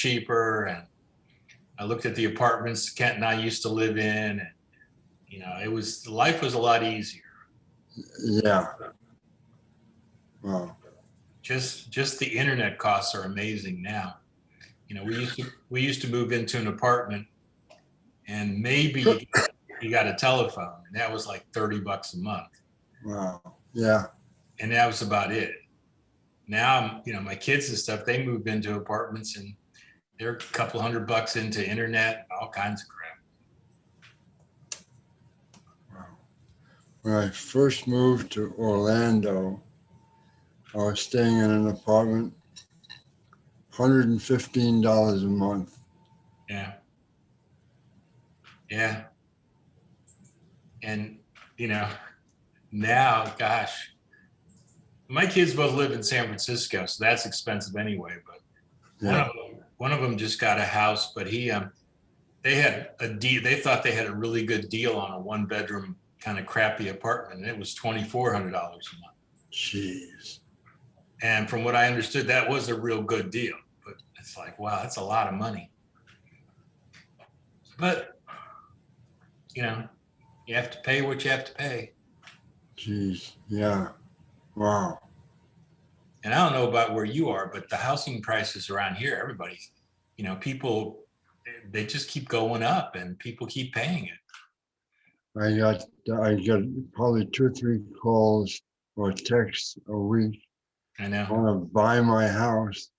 cheaper, and I looked at the apartments Kent and I used to live in, and life was a lot easier. Yeah. Wow. Just the internet costs are amazing now. We used to move into an apartment, and maybe you got a telephone, and that was like $30 a month, Wow. Yeah. and that was about it. Now, my kids and stuff, they moved into apartments, and they're a couple $100 into internet and all kinds of crap. Wow. When I first moved to Orlando, I was staying in an apartment, $115 a month. Yeah. Yeah. And, now, gosh, my kids both live in San Francisco, so that's expensive anyway. But Yeah. one of them just got a house, but they had a deal. They thought they had a really good deal on a 1-bedroom kind of crappy apartment, and it was $2,400 a month. Jeez. And from what I understood, that was a real good deal. But it's like, wow, that's a lot of money. But you have to pay what you have to pay. Jeez. Yeah. Wow. And I don't know about where you are, but the housing prices around here, everybody's, people, they just keep going up, and people keep paying it. I got probably 2 or 3 calls or texts a week. I know. I want to buy my house.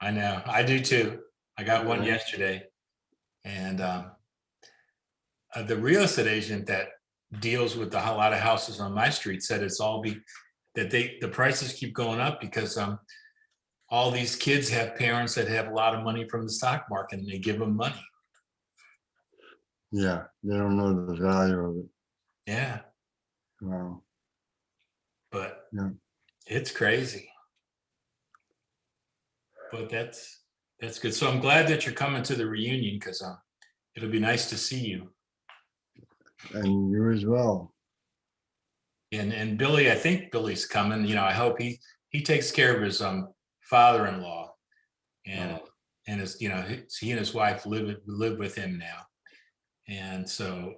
I know. I do too. I got one yesterday, and the real estate agent that deals with a lot of houses on my street said it's all that the prices keep going up because all these kids have parents that have a lot of money from the stock market, and they give them money. Yeah, they don't know the value of it. Yeah. Wow. But yeah, it's crazy. But that's good. So I'm glad that you're coming to the reunion, because it'll be nice to see you. And you as well. And Billy, I think Billy's coming. I hope he takes care of his father-in-law, and his he and his wife live with him now, and so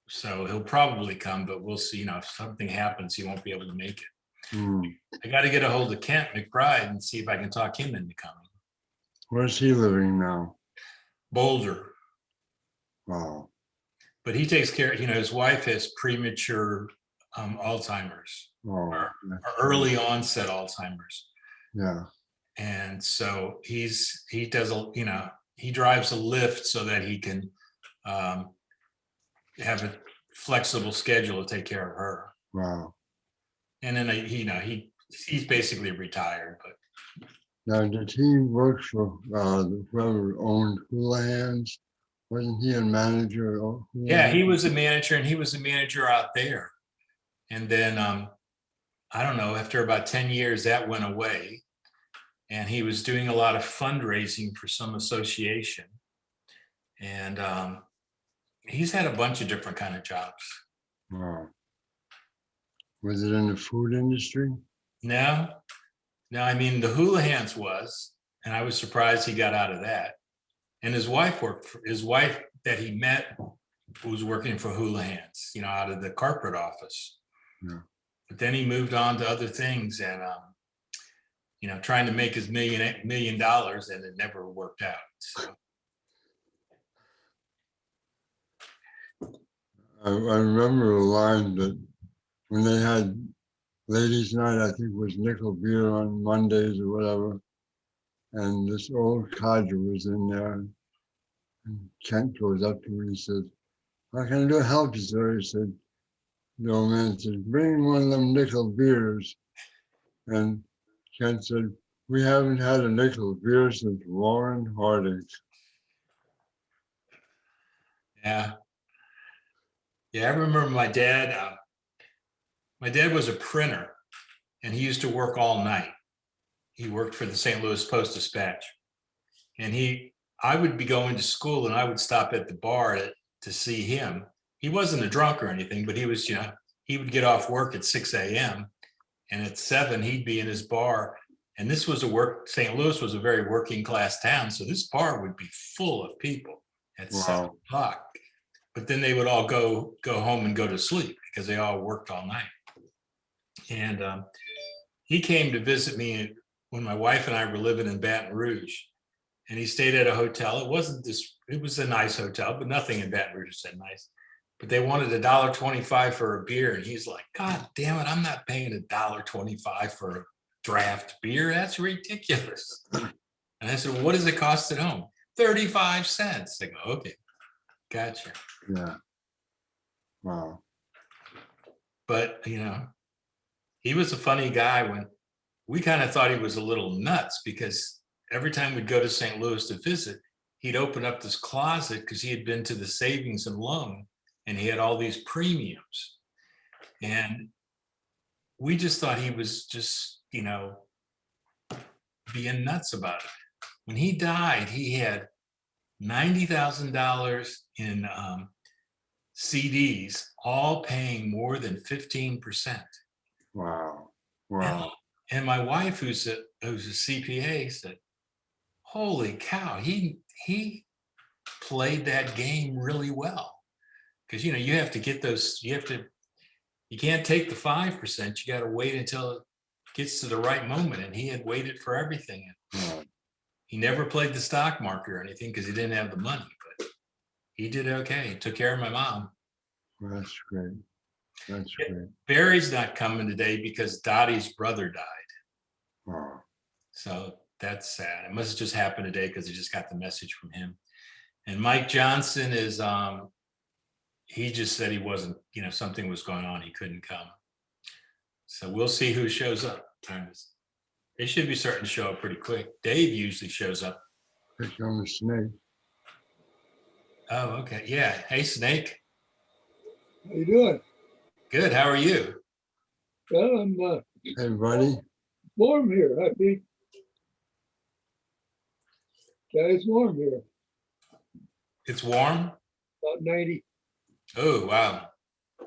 he'll probably come, but we'll see. If something happens, he won't be able to make it. I got to get a hold of Kent McBride and see if I can talk him into coming. Where's he living now? Boulder. Wow. But he takes care. His wife has premature Alzheimer's, or early onset Alzheimer's. Yeah. And so he drives a Lyft so that he can have a flexible schedule to take care of her. Wow. And then he's basically retired. But now, did he work for whoever owned Houlihan's? Wasn't he a manager? Yeah, he was a manager, and he was a manager out there. And then I don't know, after about 10 years, that went away. And he was doing a lot of fundraising for some association. And he's had a bunch of different kind of jobs. Wow. Was it in the food industry? No, I mean, the Houlihan's was, and I was surprised he got out of that. And his wife that he met was working for Houlihan's, out of the corporate office. Yeah. But then he moved on to other things, and trying to make his $1 million, and it never worked out. So. I remember a line that when they had ladies' night, I think it was nickel beer on Mondays or whatever, and this old codger was in there, and Kent goes up to him and he says, "How can I do help you, sir?" He said, the old man said, "Bring one of them nickel beers." And Kent said, "We haven't had a nickel beer since Warren Harding." Yeah. Yeah, I remember my dad. My dad was a printer, and he used to work all night. He worked for the St. Louis Post-Dispatch, and I would be going to school, and I would stop at the bar to see him. He wasn't a drunk or anything, but he was, he would get off work at 6 a.m. and at 7 he'd be in his bar And this was St. Louis was a very working class town. So this bar would be full of people at 7 o'clock. But then they would all go home and go to sleep because they all worked all night. And he came to visit me when my wife and I were living in Baton Rouge, and he stayed at a hotel. It was a nice hotel, but nothing in Baton Rouge is that nice. But they wanted $1.25 for a beer, and he's like, God damn it, I'm not paying $1.25 for a draft beer. That's ridiculous. And I said, well, what does it cost at home? 35 cents. They go, okay, gotcha. Yeah. Wow. But, he was a funny guy. When we kind of thought he was a little nuts, because every time we'd go to St. Louis to visit, he'd open up this closet because he had been to the savings and loan and he had all these premiums. And we just thought he was just, being nuts about it. When he died, he had $90,000 in CDs, all paying more than 15%. Wow. Wow. And my wife, who's a CPA, said, holy cow, he played that game really well. Because, you have to get those, you can't take the 5%. You got to wait until it gets to the right moment. And he had waited for everything. Wow. He never played the stock market or anything because he didn't have the money, but he did okay. He took care of my mom. That's great. That's great. Barry's not coming today because Dottie's brother died. Wow. So that's sad. It must have just happened today because he just got the message from him. And Mike Johnson is, he just said he wasn't, something was going on. He couldn't come. So we'll see who shows up. They should be starting to show up pretty quick. Dave usually shows up. Pick on the snake. Oh, okay. Yeah. Hey, Snake. How you doing? Good. How are you? Well, I'm Hey, buddy. warm here. I think it's warm here. It's warm? About 90. Oh, wow. Of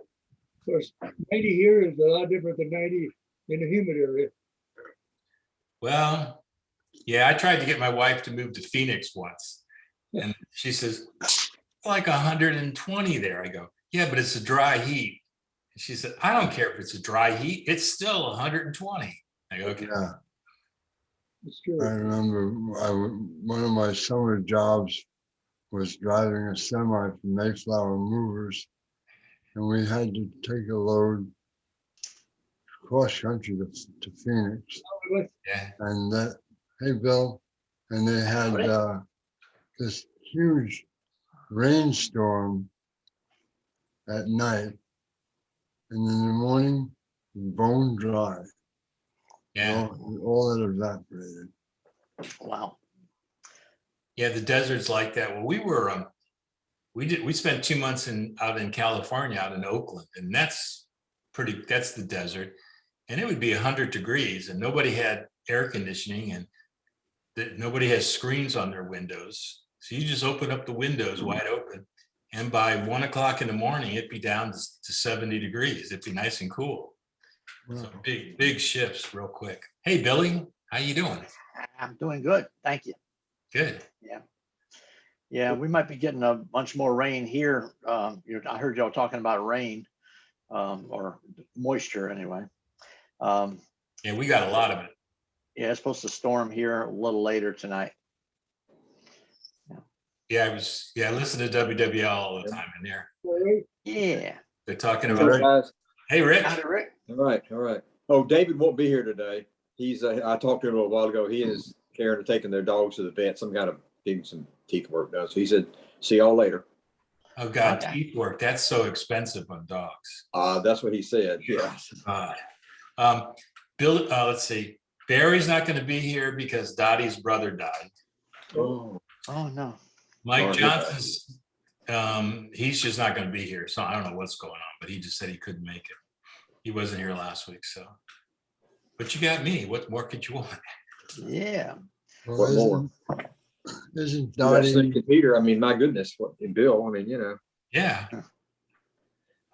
course, 90 here is a lot different than 90 in the humid area. Well, yeah, I tried to get my wife to move to Phoenix once. And she says, it's like 120 there. I go, yeah, but it's a dry heat. And she said, I don't care if it's a dry heat. It's still 120. I go, okay. Yeah. It's true. I remember one of my summer jobs was driving a semi from Mayflower Movers, and we had to take a load cross country to Phoenix. Yeah. And hey, Bill, and they had this huge rainstorm at night, and in the morning, bone dry. Yeah. All that evaporated. Wow. Yeah, the desert's like that. Well, we spent 2 months out in California, out in Oakland, and that's the desert. And it would be 100 degrees and nobody had air conditioning and nobody has screens on their windows. So you just open up the windows wide open. And by 1 o'clock in the morning, it'd be down to 70 degrees. It'd be nice and cool. Wow. So big shifts real quick. Hey, Billy, how you doing? I'm doing good. Thank you. Good. Yeah, we might be getting a bunch more rain here. I heard y'all talking about rain or moisture anyway. Yeah, we got a lot of it. Yeah, it's supposed to storm here a little later tonight. Yeah, I listen to WWL all the time in there. All right. Yeah. They're talking Hey, about, Rick. Guys, hey, Rick. Howdy, Rick. all right, all right. Oh, David won't be here today. He's, I talked to him a little while ago. He is Karen are taking their dogs to the vet, some kind of getting some teeth work done. So he said, see y'all later. Oh God, Okay. teeth work. That's so expensive on dogs. That's what he said. Yeah. Bill, let's see. Barry's not going to be here because Dottie's brother died. Oh, Oh, no. Mike Sorry. Johnson's, he's just not going to be here. So I don't know what's going on, but he just said he couldn't make it. He wasn't here last week. So, but you got me. What more could you want? Yeah. Well, What more? Isn't that's Dottie, Peter. I mean, my goodness, what and Bill, I mean, you know. Yeah.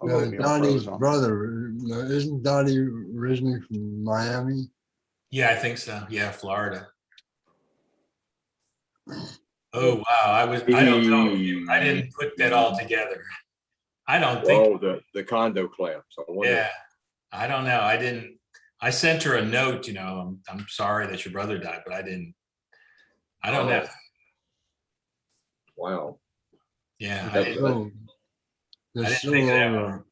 I'll go be on Dottie's froze on. brother, isn't Dottie originally from Miami? Yeah, I think so. Yeah, Florida. Oh, wow. I don't know. I didn't put that all together. I don't think, Oh, the condo collapse. I wonder. yeah, I don't know. I didn't, I sent her a note, I'm sorry that your brother died, but I don't know. Oh, wow. Yeah, I That- didn't, So I there's didn't still think of that one. over,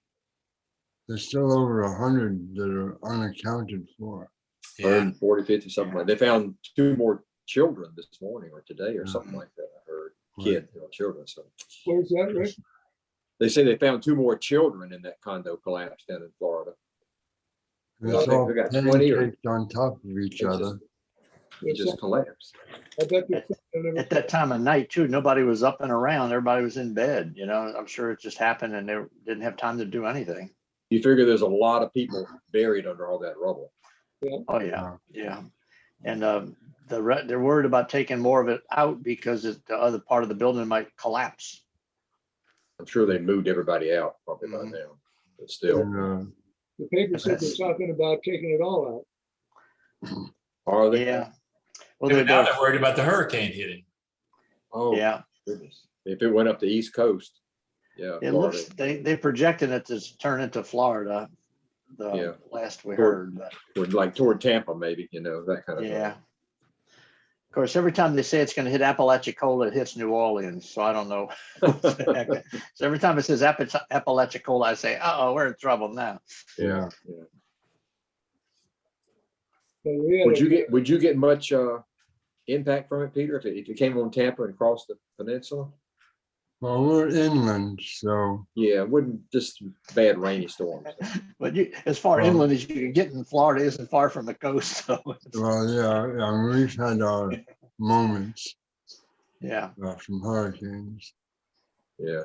there's still over 100 that are unaccounted for. Yeah, 140, 50, something like. They found 2 more children this morning or today or something like that. I heard children. So Where's that, Rick? they say they found 2 more children in that condo collapse down in Florida. It's think all we got 20 or- pancaked on top of each It other. just collapsed. I bet you. At that time of night too, nobody was up and around. Everybody was in bed, I'm sure it just happened and they didn't have time to do anything. You figure there's a lot of people buried under all that rubble. Oh, yeah, yeah. And they're worried about taking more of it out because the other part of the building might collapse. I'm sure they moved everybody out probably by Mhm. now, but still. And, The paper said they're talking about taking it all Are they? Yeah. Well, but now they're worried about the hurricane hitting. Oh, yeah, goodness. If it went up the East Coast, yeah. it Florida. looks, they projected it to turn into Florida, Yeah. the last we Sure. heard, but Toward, like toward Tampa, maybe, that kind of yeah. Of course, every time they say it's going to hit Apalachicola, it hits New Orleans. So I don't know. thing. So every time it says Apalachicola, I say, uh-oh, we're in trouble now. Yeah. out. But we had Would you get much impact from it, Peter, if it came on Tampa and across the peninsula? well, we're inland, so Yeah, it wouldn't just bad rainy storms. But as far Well- inland as you can get in Florida isn't far from the coast. So well, yeah, we've had our moments yeah. from hurricanes. Yeah.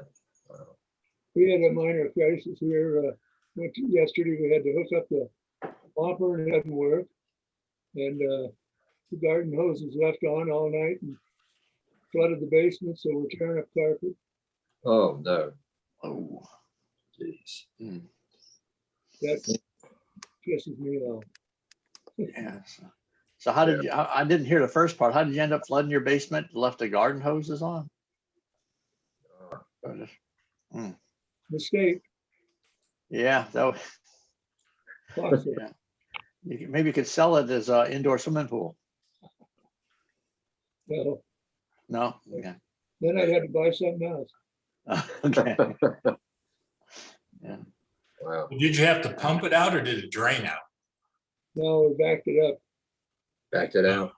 We had a minor crisis here. Yesterday, we had to hook up the pomper and it hadn't worked. And the garden hose was left on all night and flooded the basement, so we're tearing up carpet. Oh, no. Oh, Jeez. That pisses me off. yeah. So how did you, I didn't hear the first part. How did you end up flooding your basement? Left the garden hoses on? Mistake. Yeah, that was, Possible. yeah. Maybe you could sell it as an indoor swimming pool. No, No? Okay. then I'd have to buy something else. Okay. Yeah. Wow. Did you have to pump it out or did it drain out? No, we backed it up. Backed it out.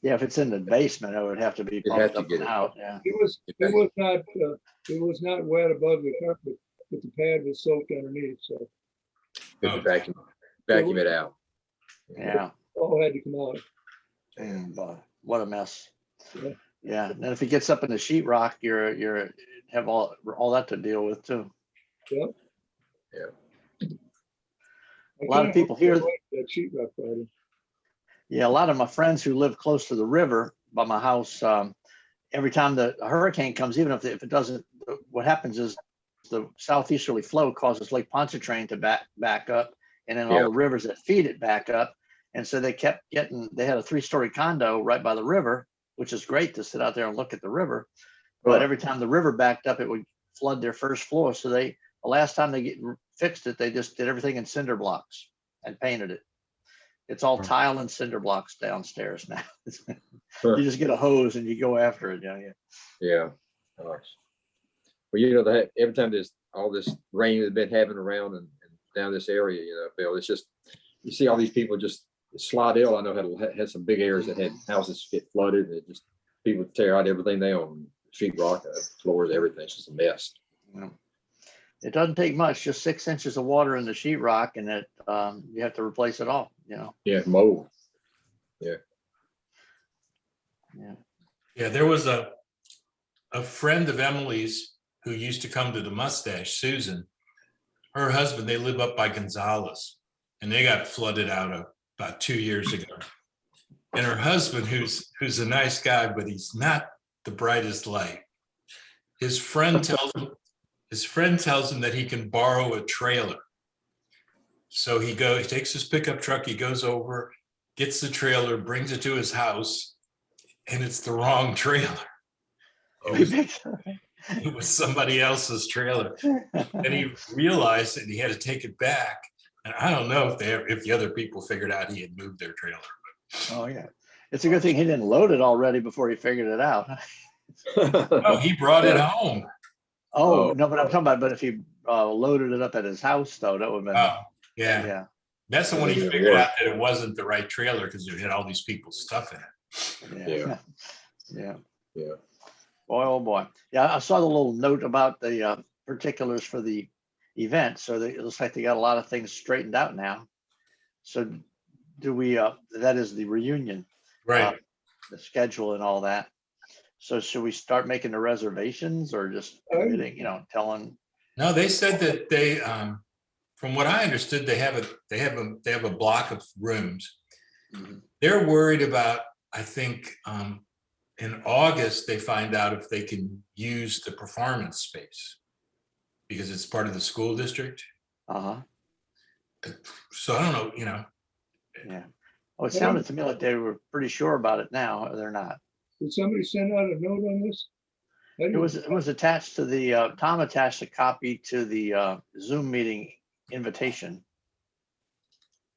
Yeah, if it's in the basement, it would have to be You'd have pumped to up get and it. out, yeah. It was not wet above the carpet, but the pad was soaked underneath, so Good to vacuum it out. Yeah. all had to come out. And what a mess. Yeah. Yeah, and then if it gets up in the sheetrock, you're have all that to deal with too. Yep. Yeah. I A lot of kinda people hope here- they like that sheetrock party. Yeah, a lot of my friends who live close to the river by my house, every time the hurricane comes, even if it doesn't, what happens is the southeasterly flow causes Lake Pontchartrain to back up, and then all Yeah. the rivers that feed it back up. And so they kept they had a 3-story condo right by the river, which is great to sit out there and look at the river. But every time the river backed up, it would flood their first floor. So the last time they fixed it, they just did everything in cinder blocks and painted it. It's all tile and cinder blocks downstairs now. You just get a hose and you go after it. Yeah. Yeah. Gosh. Well, every time there's all this rain that's been having around and down this area, Bill, it's just, you see all these people just, Slidell, I know had some big areas that had houses get flooded and people tear out everything they own, sheetrock, floors, everything. It's just a mess. Yeah. It doesn't take much, just 6 inches of water in the sheetrock, and you have to replace it all. Yeah, mold. Yeah. Yeah, there was a friend of Emily's who used to come to the Mustache, Susan. Her husband, they live up by Gonzales, and they got flooded out about 2 years ago. And her husband, who's a nice guy, but he's not the brightest light. His friend tells him that he can borrow a trailer. So he takes his pickup truck, he goes over gets the trailer, brings it to his house, and it's the wrong trailer. It was somebody else's trailer. And he realized that he had to take it back. And I don't know if the other people figured out he had moved their trailer. Oh, yeah. It's a good thing he didn't load it already before he figured it out. Oh, he brought it home. Oh, Oh. no, but I'm talking about, but if he loaded it up at his house though, that would have Oh, been, yeah. yeah, That's the one he Doesn't figured work. out that it wasn't the right trailer because it had all these people's stuff in it. yeah. Yeah. Yeah. Boy, oh boy. Yeah, I saw the little note about the particulars for the event. So it looks like they got a lot of things straightened out now. So do we, that is the reunion, Right. the schedule and all that. So should we start making the reservations or just Oh. committing, telling? No, they said that they, from what I understood, they have a block of rooms. Mhm. They're worried about, I think, in August, they find out if they can use the performance space because it's part of the school district. Uh-huh. So I don't know, Yeah. Oh, it sounded to me like they were pretty sure about it now. They're not. Did somebody send out a note on this? I It was attached to the, Tom attached a copy to the Zoom meeting invitation.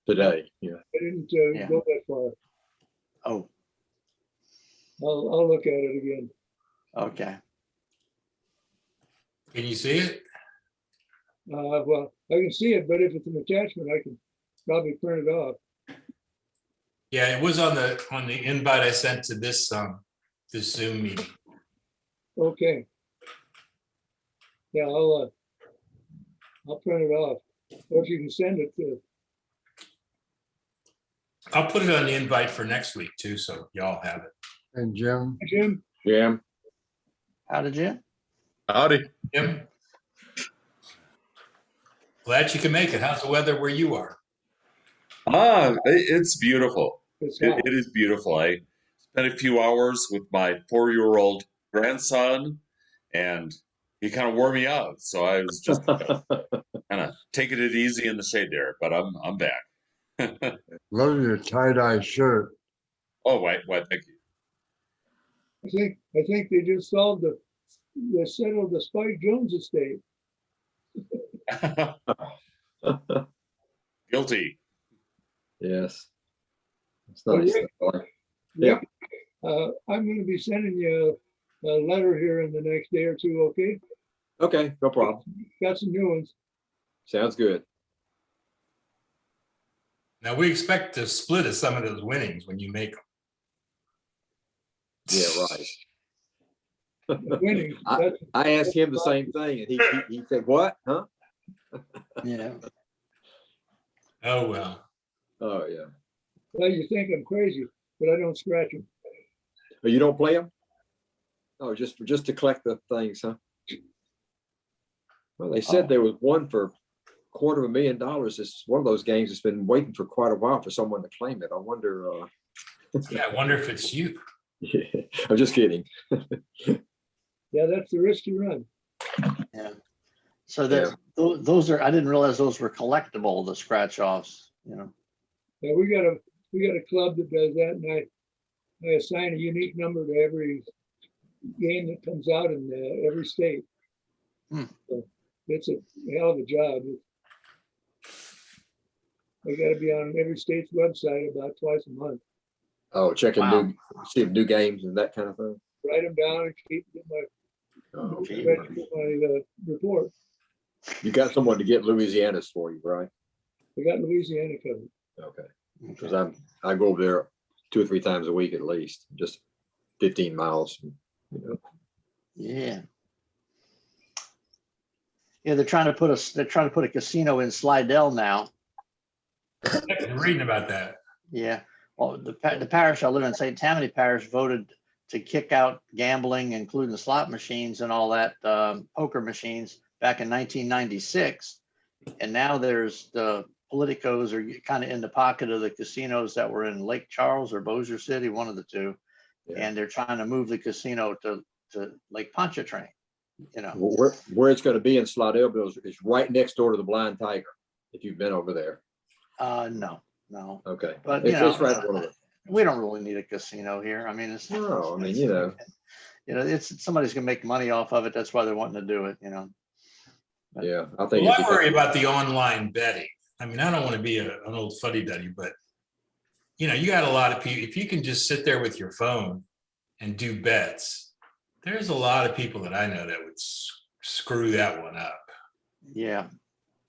Today, yeah. didn't Yeah. go that far. Oh, I'll look at it again. okay. can you see it? Well, I can see it, but if it's an attachment, I can probably print it off. Yeah, it was on the invite I sent to this Zoom meeting. Okay. Yeah, I'll print it off. Or if you can send it to, I'll put it on the invite for next week too, so y'all have it. And Jim, Jim, Jim, How did you? Howdy. Jim? Glad you can make it. How's the weather where you are? It's beautiful. it's It, hot. it is beautiful. I spent a few hours with my 4-year-old grandson, and he kind of wore me out. So I was just kind of taking it easy in the shade there. But I'm back. love your tie-dye shirt. Oh, wait, thank I think they just solved they settled the Spike Jones estate. you. Guilty. yes. It's Oh, nice. Yeah. I'm gonna be sending you a letter here in the next day or two, okay? Okay, no problem. Got some new ones. Sounds good. Now we expect to split of some of those winnings when you make them. Yeah, right. Winning. I- That's- I asked him the same thing, and he said, "What? Huh?" Yeah. Oh, well. Oh yeah. Well, you think I'm crazy, but I don't scratch them. Oh, you don't play them? Oh, just to collect the things, huh? Well, they said Oh. there was one for $250,000. It's one of those games that's been waiting for quite a while for someone to claim it. I wonder. Yeah, I wonder if it's you. I'm just kidding. Yeah, that's the risk you run. Yeah. So those are, I didn't realize those were collectible, the scratch offs, Yeah, we got a club that does that, and I assign a unique number to every game that comes out in every state. Hmm. So it's a hell of a job. I got to be on every state's website about twice a month. Oh, checking Wow. see new games and that kind of thing. Write them down and keep my Oh, Gee. report. you got someone to get Louisiana's for you, right? I got Louisiana covered. Okay. Because I go over there 2 or 3 times a week at least, just 15 miles. Yeah. Yeah, they're trying to put a casino in Slidell now. I'm reading about that. Yeah. Well, the parish I live in, St. Tammany Parish, voted to kick out gambling, including the slot machines and all that, poker machines back in 1996. And now there's the politicos are kind of in the pocket of the casinos that were in Lake Charles or Bossier City, one of the two. Yeah. And they're trying to move the casino to Lake Pontchartrain, Where it's going to be in Slidell is right next door to the Blind Tiger, if you've been over there. No. no. Okay. But, you know, It's right. One of the, we don't really need a casino here. I mean, it's. no, I mean, you know, It's somebody's gonna make money off of it. That's why they're wanting to do it, you know. yeah, I think. Well, it'd I be- worry about the online betting. I mean, I don't want to be an old fuddy-duddy, but you got a lot of people. If you can just sit there with your phone and do bets, there's a lot of people that I know that would screw that one up. Yeah.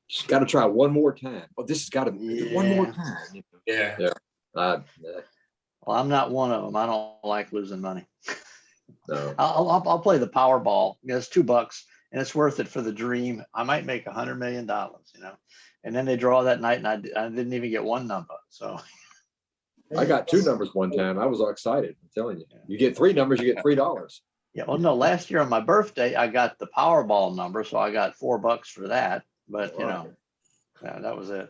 Just got to try one more time. Oh, this has got to be one more Yeah. time. Yeah. Yeah. Well, I'm not one of them. I don't like losing money. No. I'll play the Powerball. It's $2 and it's worth it for the dream. I might make $100 million, you know. And then they draw that night and I didn't even get one number. So I got 2 numbers one time. I was all excited. I'm telling you. You get 3 numbers, you get $3. yeah, well, no, last year on my birthday, I got the Powerball number, so I got $4 for that. But you know, yeah, that was it.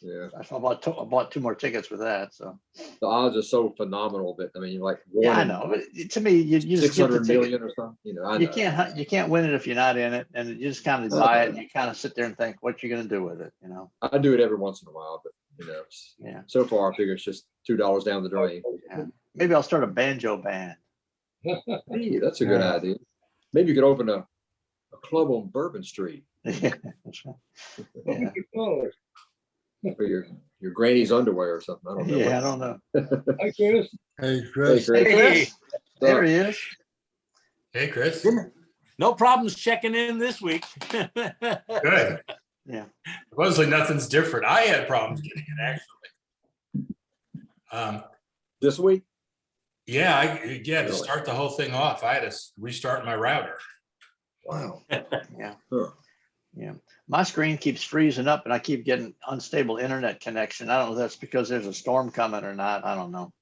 Yeah. I bought 2 more tickets with that. So The odds are so phenomenal that I mean, like yeah, I one know. But to me, you just get the 600 ticket. million or something. You know, I You know. can't win it if you're not in it, and you just kind of buy it and you kind of sit there and think what you're going to do with it, you know. I do it every once in a while, but you know, Yeah, so far I figure it's just $2 down the drain. maybe I'll start a banjo band. Hey, that's a good Yeah. idea. Maybe you could open a club on Bourbon Street Yeah, that's right. Yeah. Oh, for your granny's underwear or something. I don't know. Yeah, I don't know. hi, Chris. Hey, Hey, Chris, Chris. Hey, Chris, there he is. Hey, Chris. No problems checking in this week. Good. Yeah. Supposedly nothing's different. I had problems getting it actually. This week? Yeah, to Really? start the whole thing off, I had to restart my router. Wow. Yeah. Huh. Yeah. My screen keeps freezing up and I keep getting unstable internet connection. I don't know if that's because there's a storm coming or not. I don't know.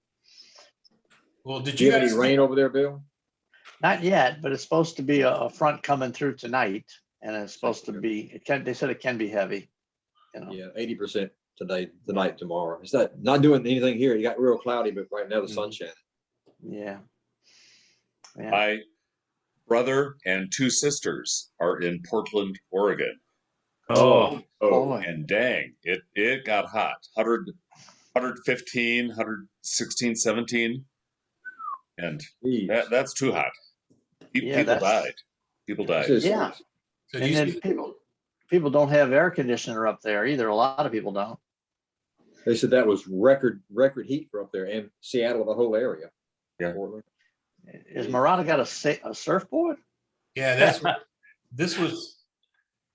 Well, did Do you you have guys any rain over there, Bill? Not yet, but it's supposed to be a front coming through tonight. And it's supposed to be, they said it can be heavy. You know, Yeah, 80% today, tonight, tomorrow. It's not doing anything here. You got real cloudy, but right now the sun's shining. yeah. Yeah. My brother and 2 sisters are in Portland, Oregon. Oh, Boy. And dang, it got hot. 115, 116, 17. And Geez. that's too hot. Yeah, People that's- died. People died. This is- Yeah. So And you then see- people don't have air conditioner up there either. A lot of people don't. They said that was record heat for up there and Seattle, the whole area. Yeah. Portland. Is Murata got a surfboard? Yeah, that's what this was.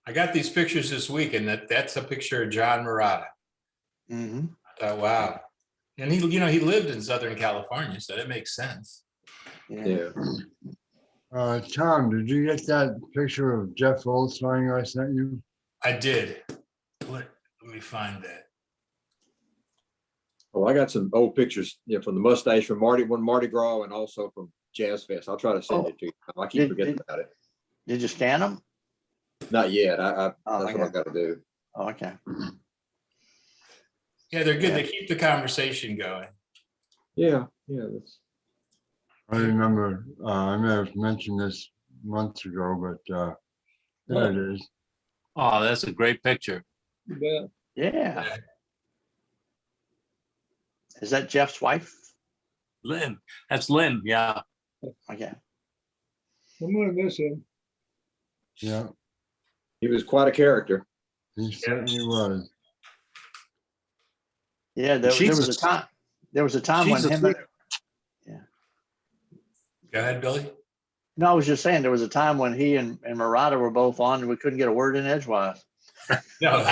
I got these pictures this week, and that's a picture of John Murata. Mm-hmm. I thought, wow. And he lived in Southern California, so that makes sense. Yeah. Yeah. Tom, did you get that picture of Jeff Olstein I sent you? I did. Let me find that. Oh, I got some old pictures, from the mustache from Mardi Gras and also from Jazz Fest. I'll try to send it to you. I keep Did- forgetting did- about it. Did you scan them? Not yet. Oh, That's what I okay. got to do. Oh, okay. Yeah, they're good. Yeah. They keep the conversation going. Yeah. Yeah. That's, I remember, I may have mentioned this months ago, but there it is. oh, that's a great picture. Yeah. Yeah. Is that Jeff's wife? Lynn, that's Lynn. Yeah. Okay. I'm gonna miss him. Yeah, he was quite a character. he certainly was. Yeah, there She's was a- a time. There was a time when she's a him. Go ahead, Billy. No, I was just saying there was a time when he and Murata were both on and we couldn't get a word in edgewise. No,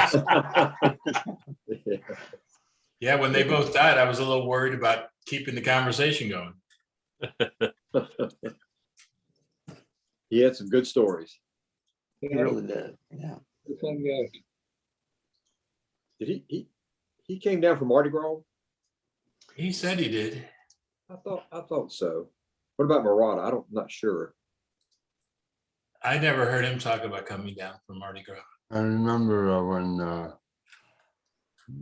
yeah, when they both died, I was a little worried about keeping the conversation going. He had some good stories. He really did. Yeah. A fun guy. Did he came down from Mardi Gras? He said he did. I thought so. What about Murata? I'm not sure. I never heard him talk about coming down from Mardi Gras. I remember when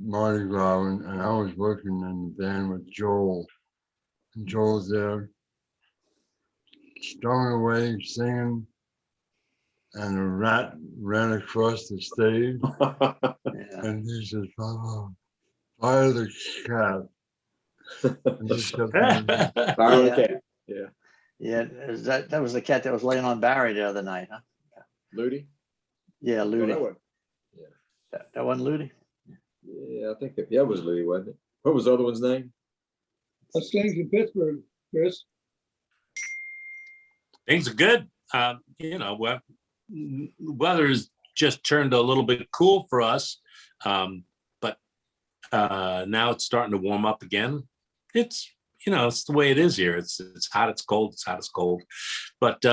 Mardi Gras, and I was working in the band with Joel. And Joel's there, stowing away, singing, and a rat ran across the stage. Yeah. And he says, "Papa, Fire the cat. I just kept thinking, Fire the Yeah. cat. Yeah, that was the cat that was laying on Barry the other night, huh? Ludi? Yeah, No, Ludi. that wasn't- That wasn't Ludi? Yeah, I think that was Ludi, wasn't it? What was the other one's name? How's things in Pittsburgh, Chris? Things are good. Weather's just turned a little bit cool for us. But now it's starting to warm up again. It's the way it is here. It's hot, it's cold, it's hot, it's cold. But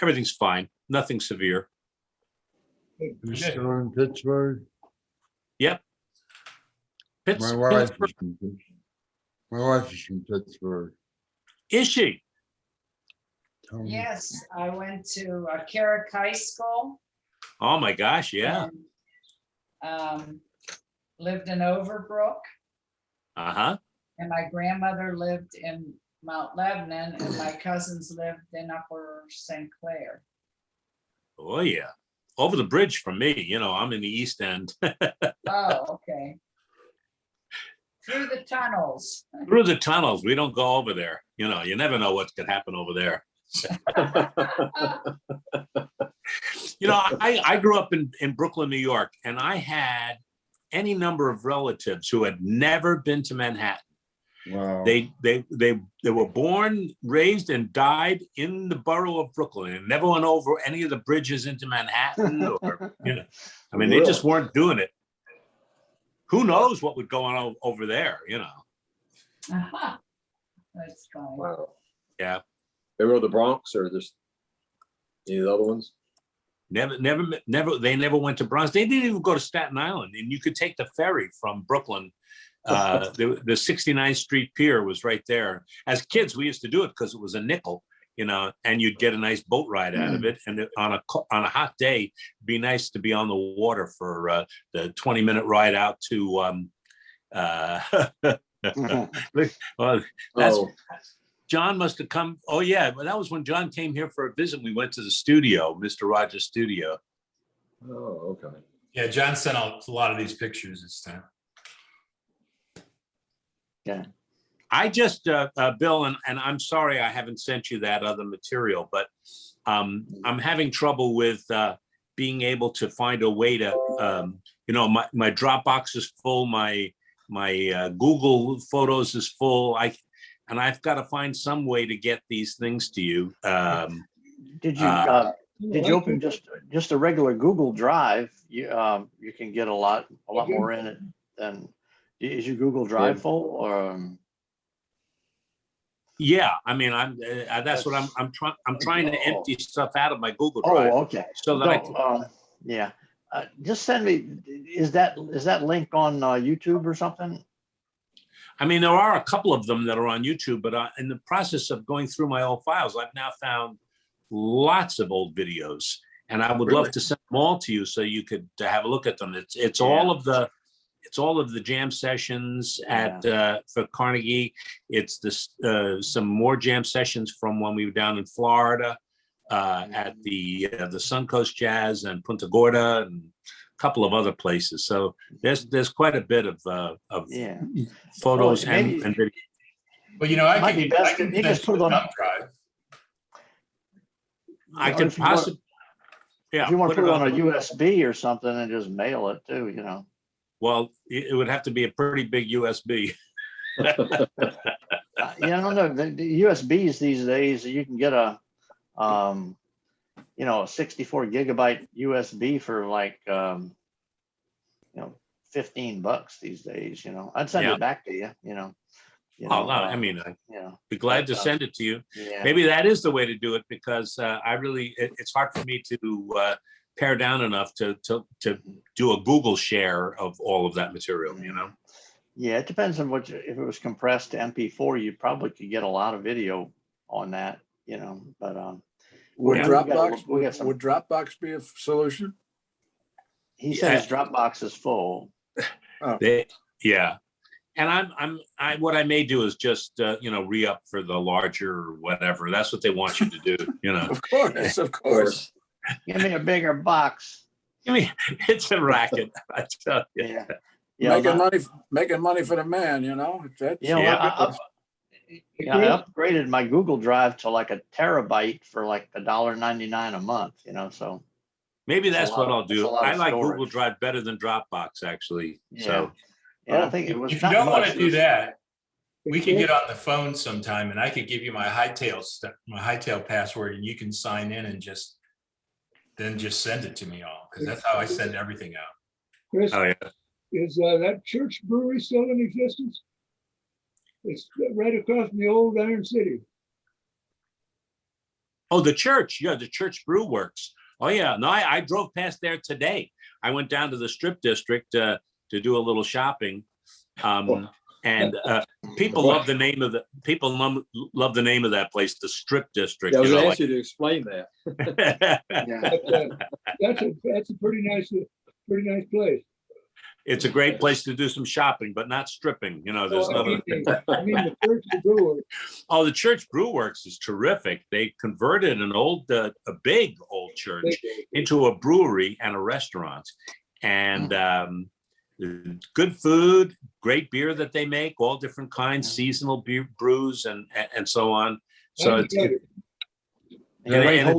everything's fine. Nothing severe. you're still in Pittsburgh? Yep. My wife Pittsburgh. is from Pittsburgh. My wife is from Pittsburgh. Is she? Tell me. Yes, I went to Carrick High School. Oh my gosh, yeah. and, Lived in Overbrook, Uh-huh. and my grandmother lived in Mount Lebanon, and my cousins lived in Upper St. Clair. Oh yeah. Over the bridge from me, I'm in the East End. Oh, okay. Through the tunnels. Through the tunnels. We don't go over there. You never know what's gonna happen over there. I grew up in Brooklyn, New York, and I had any number of relatives who had never been to Manhattan. Wow. They were born, raised, and died in the borough of Brooklyn and never went over any of the bridges into Manhattan or, they just weren't doing it. Who knows what would go on over there, Aha. That's funny. Wow. Yeah. They were the Bronx or just any of the other ones? Never, they never went to Bronx. They didn't even go to Staten Island, and you could take the ferry from Brooklyn. The 69th Street Pier was right there. As kids, we used to do it because it was a nickel, and you'd get a nice boat ride out of it. And on a hot day, it'd be nice to be on the water for the 20-minute ride out to. Well, that's. Oh, John must have come. Oh yeah, but that was when John came here for a visit. We went to the studio, Mr. Rogers' studio. oh, okay. Yeah, John sent out a lot of these pictures this time. I just, Bill, and I'm sorry I haven't sent you that other material, but I'm having trouble with being able to find a way to, my Dropbox is full, my Google Photos is full. And I've got to find some way to get these things to you. Did you open just a regular Google Drive? You can get a lot more in it than, is your Google Drive full or? Yeah, that's what I'm trying to empty stuff out of my Google Drive. Oh, okay. So that Yeah, just send me, is that link on YouTube or something? there are a couple of them that are on YouTube, but in the process of going through my old files, I've now found lots of old videos, and I would love to send them all to you so you could have a look at them. It's all of the jam sessions at for Carnegie. It's some more jam sessions from when we were down in Florida at the Suncoast Jazz and Punta Gorda and a couple of other places. So there's quite a bit of photos Well, maybe- and video. Well, Might I be can best if you just put it on- thumb drive. I Or could if you want- possibly, If you want to put it on a USB or something and just mail it too, Well, it would have to be a pretty big USB. I don't know, the USBs these days, you can get a 64 gigabyte USB for like, $15 these days, I'd send Yeah. it back to you, Oh, no, I'd be glad to send it to you. Yeah. Maybe that is the way to do it because it's hard for me to pare down enough to do a Google share of all of that material, Yeah, it depends on if it was compressed to MP4, you probably could get a lot of video on that, but Would Yeah. Dropbox, we got some- would Dropbox be a solution? he said his Dropbox is full. Yeah. And what I may do is just, re-up for the larger whatever. That's what they want you to do, Of course, of course. Give me a bigger box. I mean, it's a racket, I tell you. Yeah. Yeah, Making money for the man, you know? That's, you know, Yeah. I upgraded my Google Drive to like a terabyte for like $1.99 a month, you know, so. Maybe That's a that's lot what of- I'll that's a do. lot I of like Google storage. Drive better than Dropbox, actually. Yeah. So Yeah, I think it was If you not don't want much. to do that, we could Chris, get on the phone sometime and I could give you my Hightail password and you can sign in and just send it to me all, because that's how I send everything out. Chris, oh yeah. is that church brewery still in existence? It's right across from the old Iron City. Oh, the church. Yeah, the Church Brew Works. Oh yeah. No, I drove past there today. I went down to the Strip District to do a little shopping. And people love the name of love the name of that place, the Strip District. Yeah, I was you know, gonna like- ask you to explain that. Yeah. That's a pretty nice place. It's a great place to do some shopping, but not stripping. You know, there's I no. mean the church, the brewer. Oh, the Church Brew Works is terrific. They converted an a big old church into a brewery and a restaurant, and good food, great beer that they make, all different kinds, seasonal beer brews, and so on. So it's, Yeah. And great and it-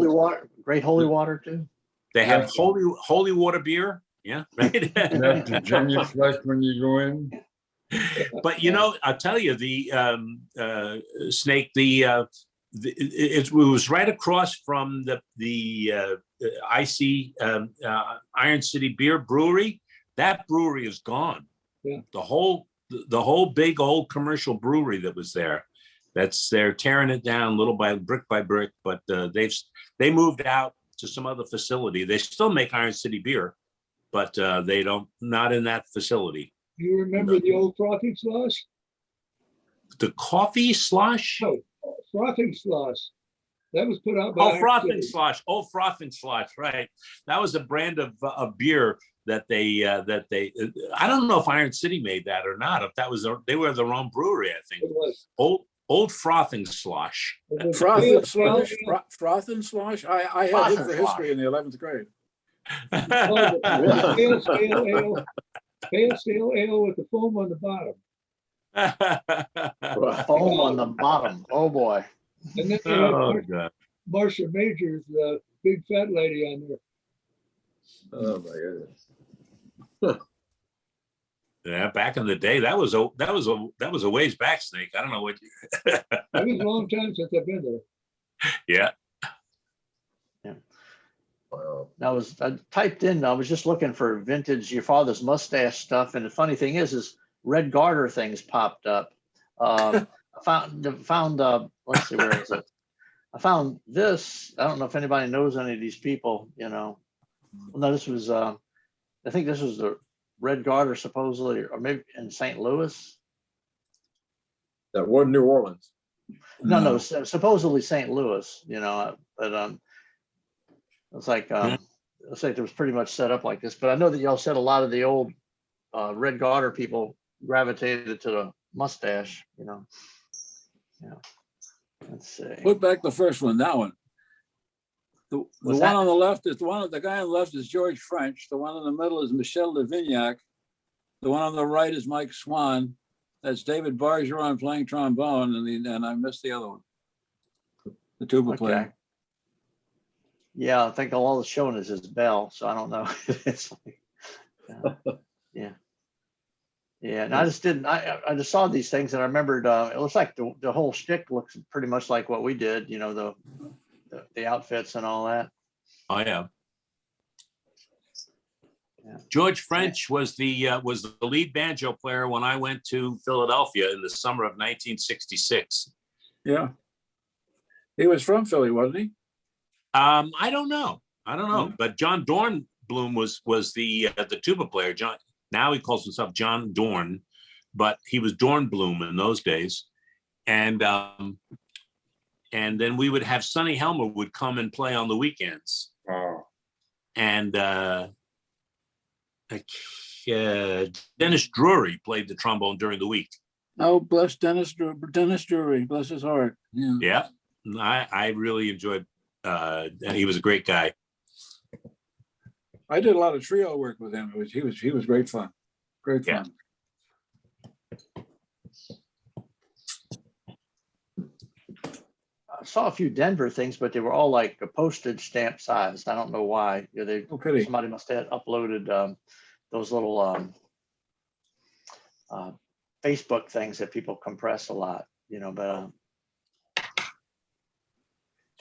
holy water too. they have holy water beer. Yeah, right. You have to genuflect when you go in. But you know, I'll tell you, the Snake, it was right across from the IC Iron City Beer Brewery. That brewery is gone. Yeah. The whole big old commercial brewery that was there, they're tearing it down little by brick, but they moved out to some other facility. They still make Iron City beer, but they not in that facility. You remember the old frothing slosh? The coffee slosh? No, frothing slosh. That was put out by. Oh, Iron frothing City. slosh. Oh, frothing slosh. Right. That was a brand of beer that they I don't know if Iron City made that or not. If that was they were their own brewery, I think. It was. Old frothing slosh. It was froth pale- and slosh, pale- froth and slosh. I had Froth him and for slosh. history in the 11th grade. Pale stale ale with the foam on the bottom. Foam on the bottom. Oh, boy. And then they had Oh, God. Marcia Majors, the big fat lady on there. Oh my goodness. Yeah, back in the day, that was a ways back, Snake. I don't know what. It was a long time since I've been there. Yeah. Wow. I typed in, I was just looking for vintage your father's mustache stuff. And the funny thing is Red Garter things popped up. I found let's see, where is it? I found this. I don't know if anybody knows any of these people, you know. No, this was, I think this was the Red Garter supposedly, or maybe in St. Louis. That was New Orleans. No, supposedly St. Louis, you know, but it's like it was pretty much set up like this. But I know that y'all said a lot of the old Red Garter people gravitated to the mustache, you know. Yeah. Let's see. Look back the first one, that one. The What's one that? on the left is the guy on the left is George French. The one in the middle is Michel de Vignac. The one on the right is Mike Swan. That's David Bargeron playing trombone, and I missed the other one. The tuba Okay. player. Yeah, I think all it's showing is his bell, so I don't know. It's like, yeah. Yeah, and I just didn't, I just saw these things and I remembered, it looks like the whole shtick looks pretty much like what we did, you know, the outfits and all that. Oh yeah. Yeah. George French was the lead banjo player when I went to Philadelphia in the summer of 1966. Yeah. He was from Philly, wasn't he? I don't know. But John Dornblum was the tuba player. John, now he calls himself John Dorn, but he was Dornblum in those days. And then we would have Sonny Helmer would come and play on the weekends. Oh, And Dennis Drury played the trombone during the week. Oh, bless Dennis Drury, bless his heart. Yeah. Yeah, I really enjoyed. He was a great guy. I did a lot of trio work with him. He was great fun. Great Yeah. fun. I saw a few Denver things, but they were all like a postage stamp size. I don't know why. They, Oh, pity. somebody must have uploaded those little Facebook things that people compress a lot, but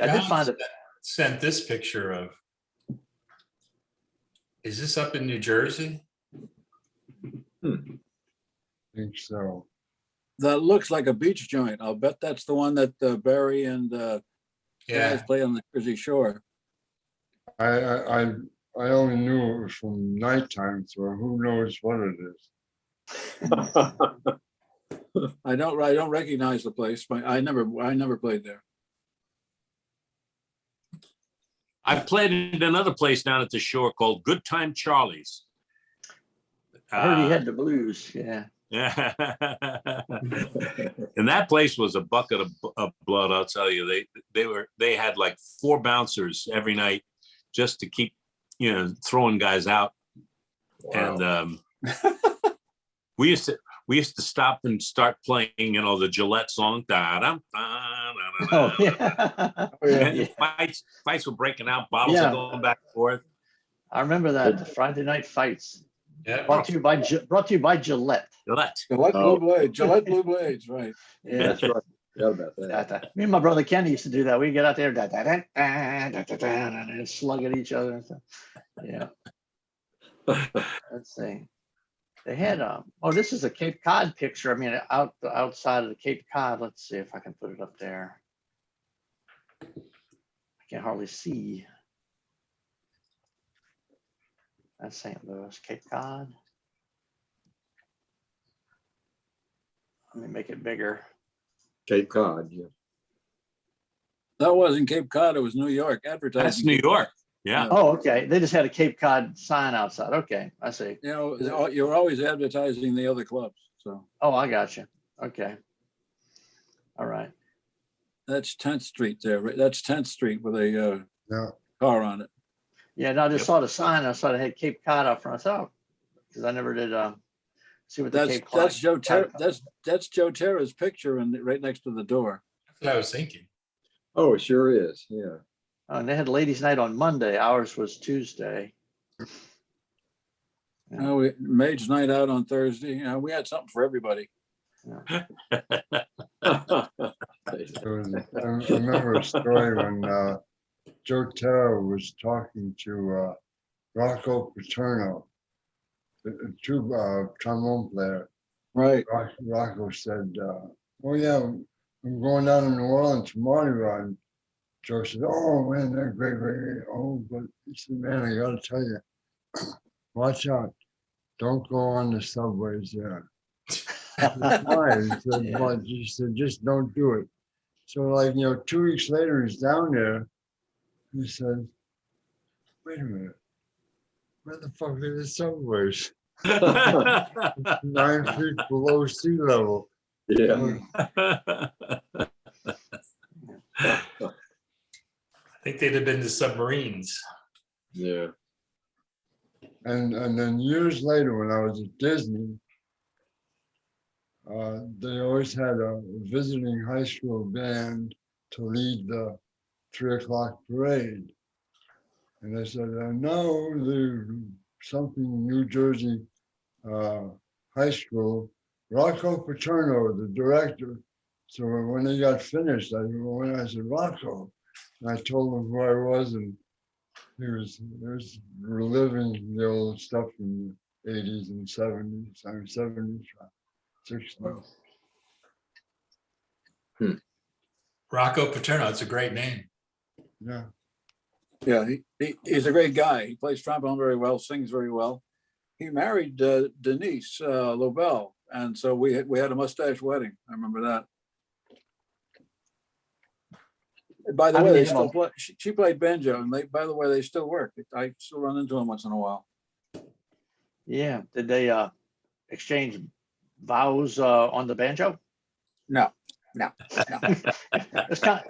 I did John find it. sent this picture of, is this up in New Jersey? I think so. That looks like a beach joint. I'll bet that's the one that Barry and guys Yeah, play on the Jersey Shore. I only knew it was from nighttime, so who knows what it is. I don't recognize the place, but I never played there. I played at another place down at the shore called Good Time Charlie's. I heard he had the blues. Yeah. And that place was a bucket of blood, I'll tell you. They had like 4 bouncers every night just to keep, throwing guys out. Wow. And we used to stop and start playing, the Gillette song. Oh, yeah. And fights were breaking out, bottles Yeah. are going back and forth. I remember that, the Friday night fights. yeah. Brought to you by Gillette. Gillette. Gillette Oh. Blue Blades, Gillette Blue Blades, right. Yeah. That's right. Forgot about that. Me and my brother Kenny used to do that. We'd get out there and slug at each other and stuff. Yeah. Let's see. They had this is a Cape Cod picture. I mean, outside of the Cape Cod. Let's see if I can put it up there. I can't hardly see. That's St. Louis, Cape Cod. Let me make it bigger. Cape Cod, yeah. That wasn't Cape Cod, it was New York advertising. That's New York. Yeah. Oh, okay. They just had a Cape Cod sign outside. Okay, I see. You're always advertising the other clubs, so Oh, I got you. Okay. All right. that's 10th Street there. Right? That's 10th Street with a Yeah. car on it. Yeah, no, I just Yep. saw the sign. I saw they had Cape Cod up front. I thought, because I never did see what the That's Cape Cod. that's Joe that's Joe Terra's picture and right next to the door. That's what I was thinking. Oh, it sure is, yeah. And they had ladies' night on Monday. Ours was Tuesday. Maid's night out on Thursday. We had something for everybody. There was, I remember a story when Joe Terra was talking to Rocco Paterno, the two trombone player. Right. Rocco said, "Oh yeah, I'm going down to New Orleans for Mardi Gras." And Joe said, "Oh man, they're great, great." Oh, but he said, "Man, I gotta tell you, watch out! Don't go on the subways there." Why? He said, Yeah. "But," he said, "just don't do it." So, 2 weeks later, he's down there. He says, "Wait a minute, where the fuck are the subways? 9 feet below sea level." Yeah. I think they'd have been the submarines. Yeah. And then years later, when I was at Disney, they always had a visiting high school band to lead the 3 o'clock parade. And they said, "No, the something New Jersey high school, Rocco Paterno, the director." So when they got finished, I said, "Rocco," and I told him who I was, and he was reliving the old stuff from the 80s and 70s, 70s, 60s. Rocco Paterno, it's a great name. Yeah. Yeah, he's a great guy. He plays trombone very well, sings very well. He married Denise Lobel, and so we had a mustache wedding. I remember that. By the I way, mean, they you still know- play. She played banjo, and by the way, they still work. I still run into them once in a while. Yeah. Did they exchange vows on the banjo? No. It's kind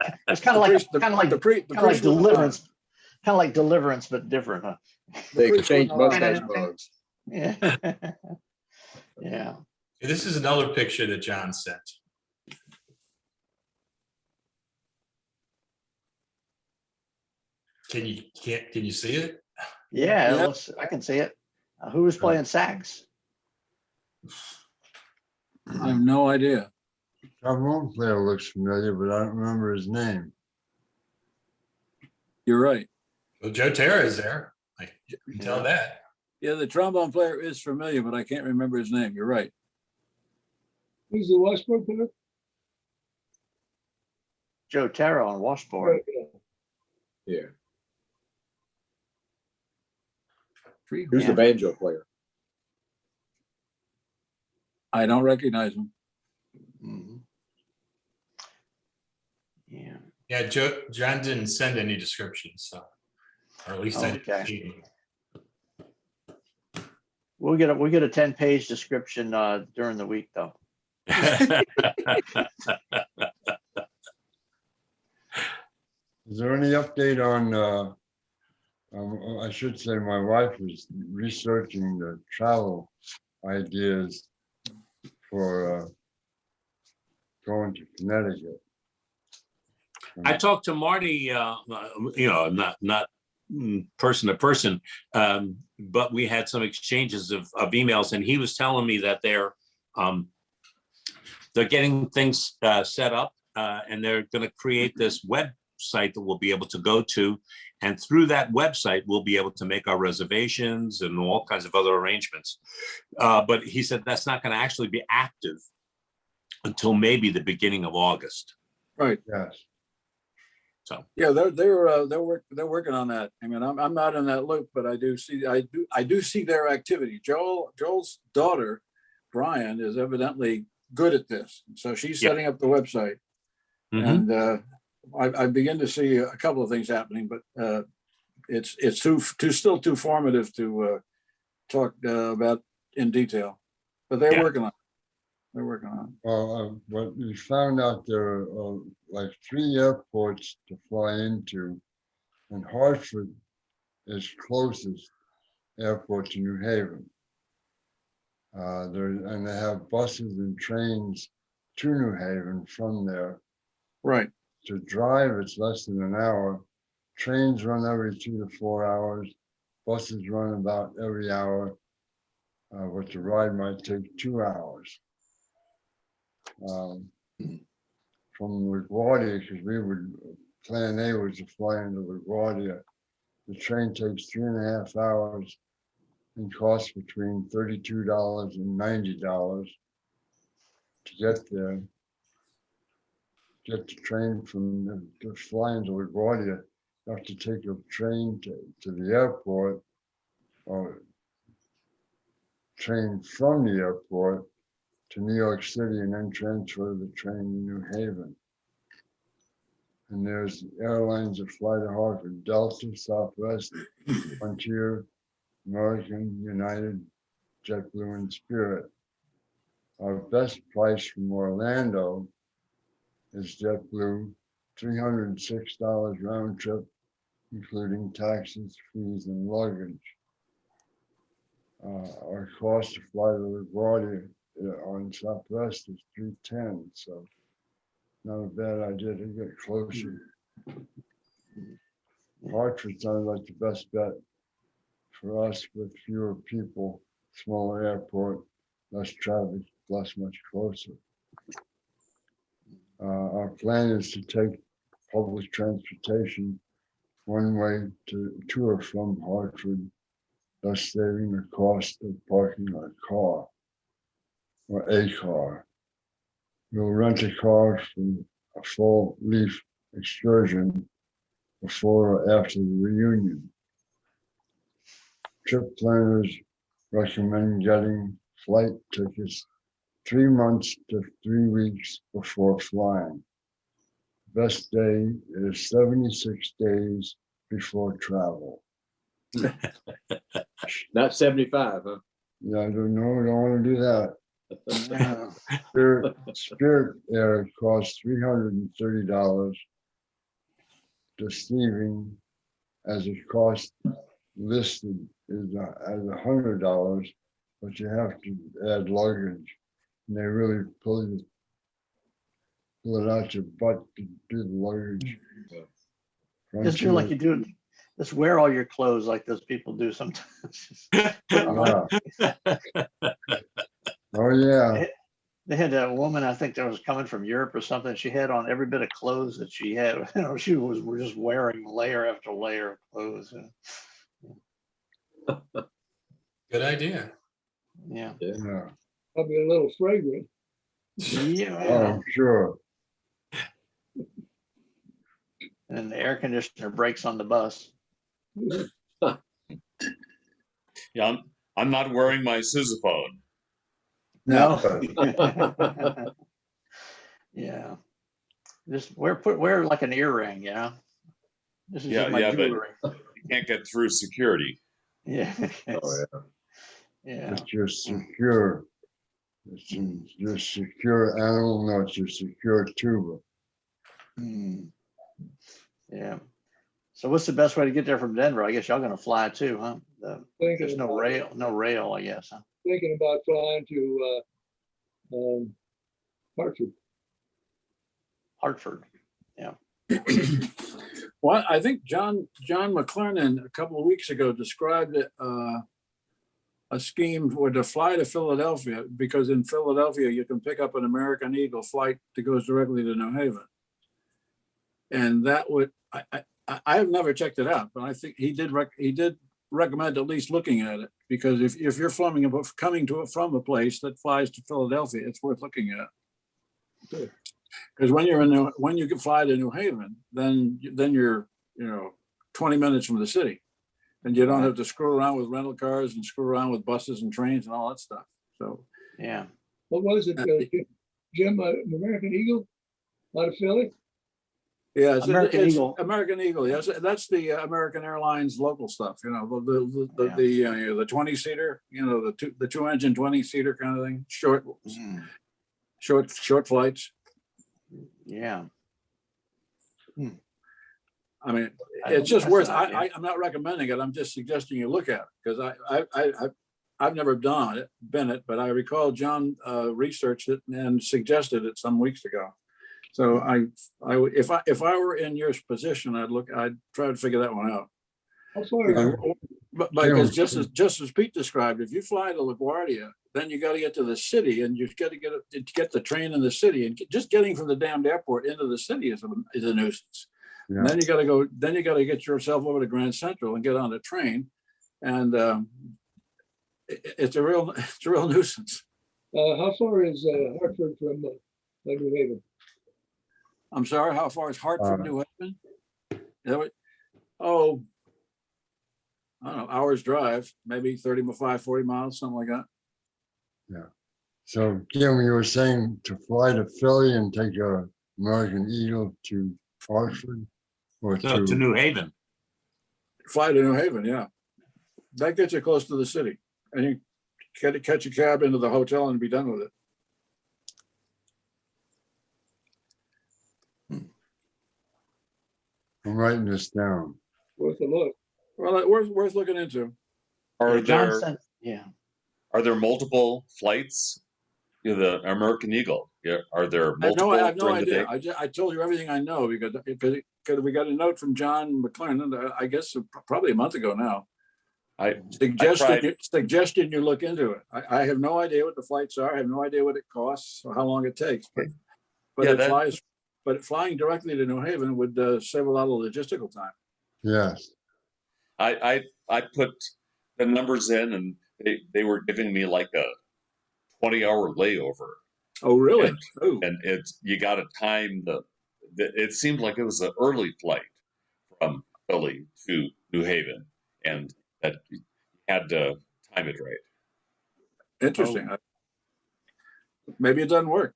of like priest- kind of like the priest wouldn't deliverance, kind of like deliverance, but different, huh? They priest exchanged wouldn't allow mustache it. bugs. Yeah. Yeah. This is another picture that John sent. Can you see it? Yeah, Yeah. I can see it. Who was playing sax? I have no idea. Trombone player looks familiar, but I don't remember his name. You're right. Well, Joe Terra is there. I can tell Yeah. that. Yeah, the trombone player is familiar, but I can't remember his name. You're right. Who's the Washburn player? Joe Terra on washboard. Yeah. Yeah. Free- Who's the Yeah. banjo player? I don't recognize him. Mhm. Yeah. Yeah, John didn't send any descriptions, so, or at least I Okay. didn't see any. We'll get a 10-page description during the week though. Is there any update on, I should say my wife was researching the travel ideas for going to Connecticut. I talked to Marty, not person to person, but we had some exchanges of emails, and he was telling me that they're getting things set up, and they're going to create this website that we'll be able to go to, and through that website we'll be able to make our reservations and all kinds of other arrangements. But he said that's not going to actually be active until maybe the beginning of August. Right. Yes. So Yeah, they're working on that. I mean, I'm not in that loop, but I do see their activity. Joel's daughter, Brian, is evidently good at this. So she's Yeah. setting up the website. Mhm. And I begin to see a couple of things happening, but it's still too formative to talk about in detail. But they're Yeah. working on it. They're working on it. Well, what we found out, there are like 3 airports to fly into, and Hartford is closest airport to New Haven. And they have buses and trains to New Haven from there. Right. To drive, it's less than an hour. Trains run every 2 to 4 hours. Buses run about every hour. But the ride might take 2 hours. From LaGuardia, because plan A was to fly into LaGuardia. The train takes 3.5 hours and costs between $32 and $90 to get there. Get the train to fly into LaGuardia, you have to take a train to the airport, or train from the airport to New York City, and then transfer the train to New Haven. And there's airlines that fly to Hartford: Delta, Southwest, Frontier, American, United, JetBlue, and Spirit. Our best price from Orlando is JetBlue, $306 round trip, including taxes, fees, and luggage. Our cost to fly to LaGuardia on Southwest is $310, so not a bad idea to get closer. Hartford sounds like the best bet for us, with fewer people, smaller airport, less traffic, plus much closer. Our plan is to take public transportation one way to or from Hartford, thus saving the cost of parking our car or a car. We'll rent a car from a full leaf excursion before or after the reunion. Trip planners recommend getting flight tickets 3 months to 3 weeks before flying. Best day is 76 days before travel. Not 75, huh? Yeah, I don't want to do that. Yeah. Spirit Air costs $330. Deceiving, as its cost listed is as $100, but you have to add luggage. And they really pull it out your butt to do the luggage. Just feel like you do, just wear all your clothes like those people do sometimes. Yeah. Oh, yeah. They had a woman, I think that was coming from Europe or something. She had on every bit of clothes that she had. You know, she was just wearing layer after layer of clothes. Good idea. Yeah. Yeah. Probably a little fragrant. Yeah. Oh, sure. And the air conditioner breaks on the bus. Yeah, I'm not wearing my sousaphone. No. Yeah. Just wear like an earring, you know? This is Yeah, just my yeah, but jewelry. you can't get through security. Yeah. Oh, Yeah. It's your secure. It's your secure animal, not your secure tuba. Hmm. Yeah. So what's the best way to get there from Denver? I guess y'all gonna fly too, huh? There's no rail, I guess, huh? Thinking about flying to Hartford. Hartford. Well, I think John McClernand a couple of weeks ago described it, a scheme to fly to Philadelphia, because in Philadelphia you can pick up an American Eagle flight that goes directly to New Haven. And that would, I have never checked it out, but I think he did recommend at least looking at it, because if you're coming from a place that flies to Philadelphia, it's worth looking at. Because when you can fly to New Haven, then you're 20 minutes from the city, and you don't have to screw around with rental cars and screw around with buses and trains and all that stuff. So Yeah. What was it, Jim, American Eagle out of Philly? yeah, American Eagle. American Eagle. Yes, that's the American Airlines local stuff. The 20-seater. The two-engine 20-seater kind of thing. Short flights. Yeah. I mean, it's just worth. I'm not recommending it. I'm just suggesting you look at it, because I've never been it, but I recall John researched it and suggested it some weeks ago. So if I were in your position, I'd try to figure that one out. How far? But because just as Pete described, if you fly to LaGuardia, then you got to get to the city, and you got to get the train in the city, and just getting from the damned airport into the city is a nuisance. Yeah. And then you got to go. Then you got to get yourself over to Grand Central and get on the train, and it's a real nuisance. How far is Hartford from New Haven? I'm sorry. How far is Hartford, New Haven? Oh, I don't know, hour's drive, maybe 35, 40 miles, something like that. Yeah. So Kim, you were saying to fly to Philly and take a American Eagle to Hartford, or No, to New Haven. Fly to New Haven, yeah. That gets you close to the city, and you catch a cab into the hotel and be done with it. I'm writing this down. Worth a look. Well, worth looking into. Are John there said, yeah. are there multiple flights? The American Eagle. Yeah, are there I have multiple no during the idea. day? I told you everything I know because we got a note from John McClernand, I guess probably a month ago now. I Suggestion you look into it. I have no idea what the flights are. I have no idea what it costs or how long it takes. But flying directly to New Haven would save a lot of logistical time. Yes. I put the numbers in, and they were giving me like a 20-hour layover. Oh, really? And you got to time it seemed like it was an early flight from Philly to New Haven, and that you had to time it right. Interesting. Maybe it doesn't work.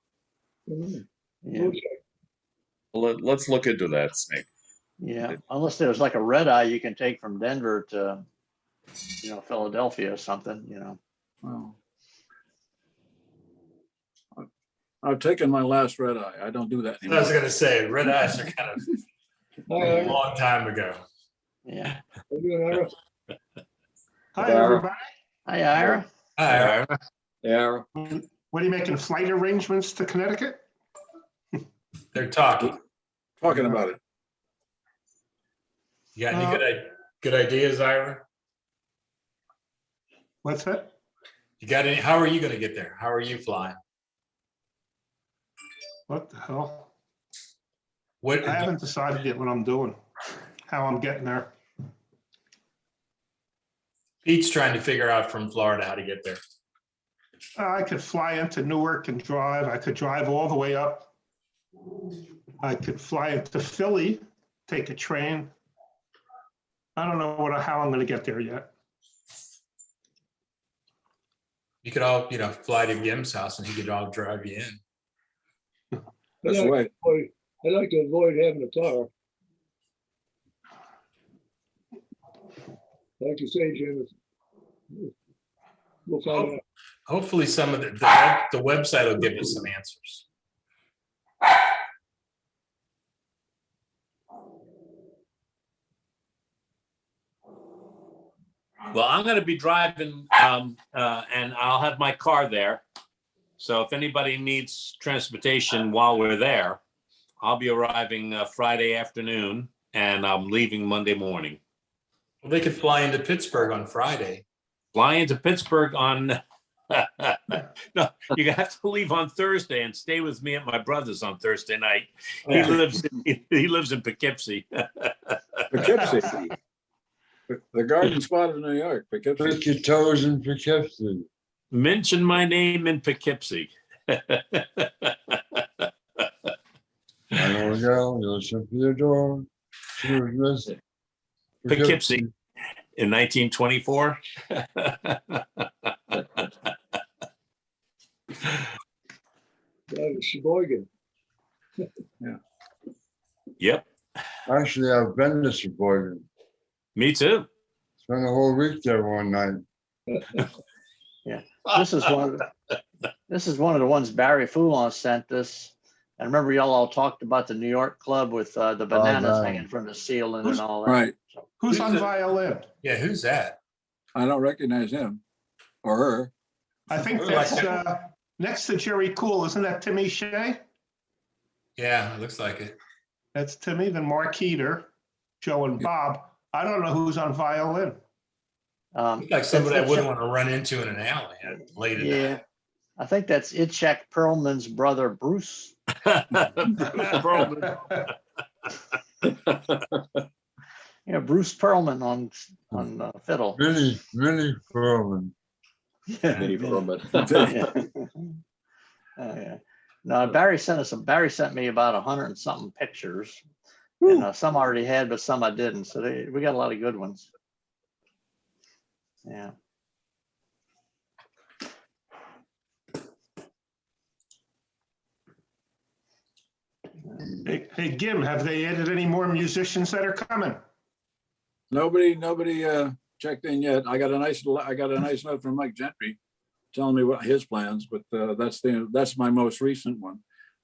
Yeah. Well, let's look into that, Snake. Yeah. Unless there's like a red eye you can take from Denver to, Philadelphia or something, Wow. I've taken my last red eye. I don't do that I was anymore. gonna say, red eyes are kind of a long time ago. Yeah. How you doing, Ira? Hi, everybody. Hi, Ira. Hi, Ira. Yeah, What are you making, flight arrangements to Connecticut? They're talking. Talking about it. You got any good ideas, Ira? What's that? You got any? How are you going to get there? How are you flying? What the hell? What? I haven't decided yet what I'm doing, how I'm getting there. Pete's trying to figure out from Florida how to get there. I could fly into Newark and drive. I could drive all the way up. I could fly into Philly, take a train. I don't know how I'm going to get there yet. You could all, fly to Gim's house and he could all drive you in. That's Yeah. the way. I'd like to avoid having a car. Like you say, Jim, we'll find out. Hopefully some of the website will give us some answers. Well, I'm going to be driving and I'll have my car there. So if anybody needs transportation while we're there, I'll be arriving Friday afternoon and I'm leaving Monday morning. Well, they could fly into Pittsburgh on Friday. Fly into Pittsburgh on, no, you have to leave on Thursday and stay with me at my brother's on Thursday night. He lives in Poughkeepsie. Poughkeepsie. The garden spot of New York, Poughkeepsie. Put your toes in Poughkeepsie. Mention my name in Poughkeepsie. I know a girl, you'll simply adore. She was Miss Poughkeepsie in 1924. Sheboygan. Yep, Actually, I've been to Sheboygan. me too. Spent a whole week there one night. This is one of the ones Barry Foulon sent us. I remember y'all all talked about the New York club with the bananas no. hanging from the ceiling and all that. Right. Who's on Who's it? violin? Yeah, who's that? I don't recognize him or her. I think Who like that's next to Jerry Cool. Isn't that Timmy Shea? Yeah, it looks like it. That's Timmy, then Mark Heater, Joe and Bob. I don't know who's on violin. Looks like somebody I That's- wouldn't want to run into in an alley late at Yeah, night. I think that's Itzhak Perlman's brother, Bruce. Yeah, Bruce Perlman on fiddle. Really Furman. Many Furman. Yeah. No, Barry sent me about 100 and something pictures. And some I already had, but some I didn't. So we got a lot of good ones. Yeah. Hey, Gim, have they added any more musicians that are coming? Nobody checked in yet. I got a nice note from Mike Gentry telling me what his plans, but that's my most recent one.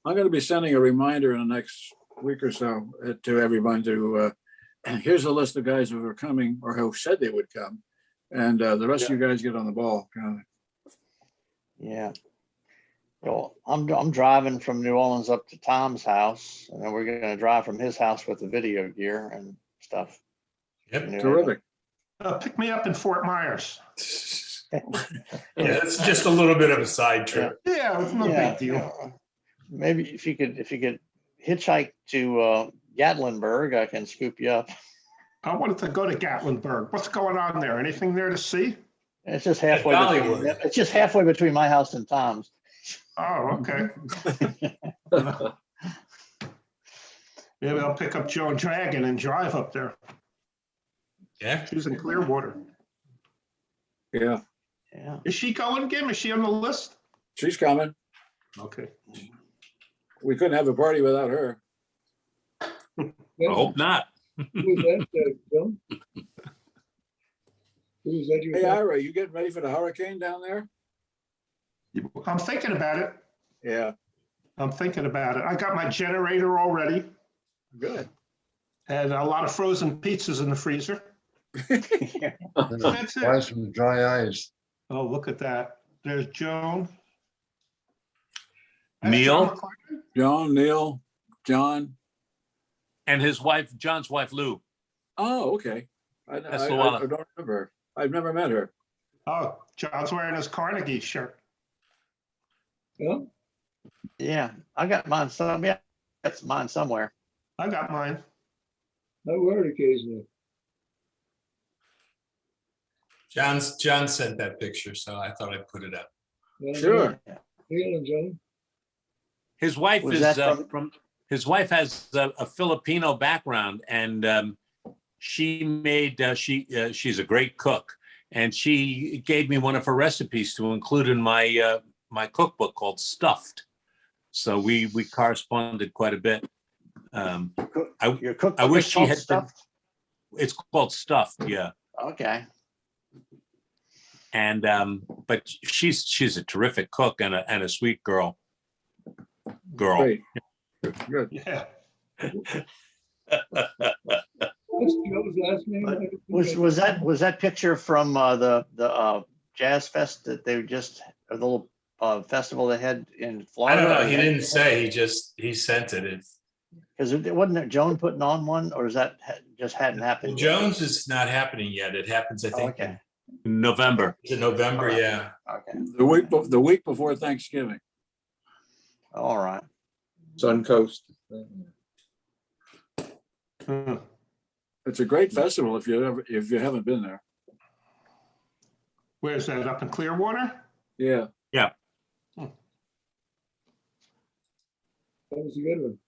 I'm going to be sending a reminder in the next week or so to everyone to here's a list of guys who are coming or who said they would come, and the rest of you guys get on the ball. Yeah. Well, I'm driving from New Orleans up to Tom's house, and then we're going to drive from his house with the video gear and stuff. Yep. Terrific. Pick me up in Fort Myers. Yeah, it's just a little bit of a side trip. Yeah, it's no big deal. Maybe if you could hitchhike to Gatlinburg, I can scoop you up. I wanted to go to Gatlinburg. What's going on there? Anything there to see? It's just halfway. Dollywood. It's just halfway between my house and Tom's. Oh, okay. Maybe I'll pick up Joe Dragon and drive up there. Yeah. She's in Clearwater. Yeah, Yeah. Is she going, Gim? Is she on the list? she's coming. Okay. We couldn't have a party without her. I hope not. Who's that, Bill? Who's that you? Hey, Ira, you getting ready for the hurricane down there? I'm thinking about it. Yeah, I'm thinking about it. I got my generator already good. and a lot of frozen pizzas in the freezer. That's it. Buy some dry ice. Oh, look at that. There's Joan. That's Neil? John McClarty? Joan, Neil, John. And his wife, John's wife, Lou. Oh, okay. That's I Luella. don't remember her. I've never met her. Oh, John's wearing his Carnegie shirt. Yeah, Yeah, I got mine some, yeah, that's mine somewhere. I got mine. I wear it occasionally. John sent that picture, so I thought I'd put it up. Yeah, Sure. Neil and Joan. His wife Was is that from, his wife has a Filipino background, and she made, she's a great cook. And she gave me one of her recipes to include in my my cookbook called Stuffed. So we corresponded quite a bit. Your cookbook I wish is she called had been- Stuffed? It's called Stuffed, yeah. Okay, And but she's a terrific cook and a sweet girl. Great. Good. Yeah. What's Joe's last name? I don't think was that picture from the Jazz Fest that they just, or the little festival they had in I Florida? don't know. He didn't say. He sent it. It's Because it wasn't it Joan putting on one, or is that just hadn't happened? yet? Jones is not happening yet. It happens, I Oh, think, okay, In November. in November. Alright. Yeah. okay, The week before Thanksgiving. all right. Suncoast. Hmm. It's a great festival if you haven't been there. Where's that? Up in Clearwater? Yeah. That was a good one.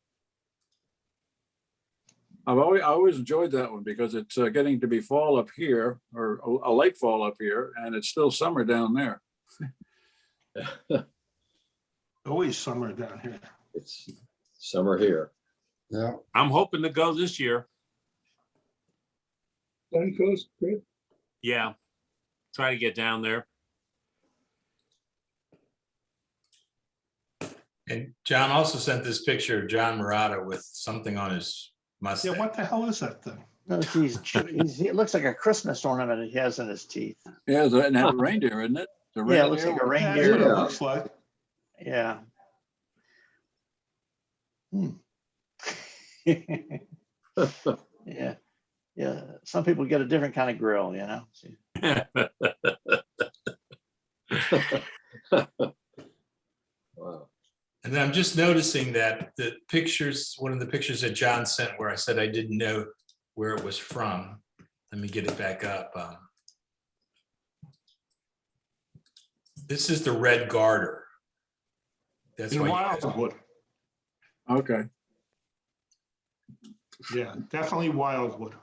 I always enjoyed that one because it's getting to be fall up here, or a late fall up here, and it's still summer down there. Always summer down here. It's summer here. Yeah, I'm hoping to go this year. Suncoast, Chris? Yeah. Try to get down there. And John also sent this picture of John Murata with something on his Yeah, mustache. what the hell is that thing? No, it looks like a Christmas ornament he has in his teeth. Yeah, and that reindeer, isn't it? The Yeah, it looks like a reindeer. That's what it reindeer. looks like. Yeah. Yeah, yeah. Some people get a different kind of grill, you know. See. Wow. And then I'm just noticing that the pictures, one of the pictures that John sent where I said I didn't know where it was from. Let me get it back up. This is the red garter. That's In why you guys- Wildwood. Okay. Yeah, definitely Wildwood.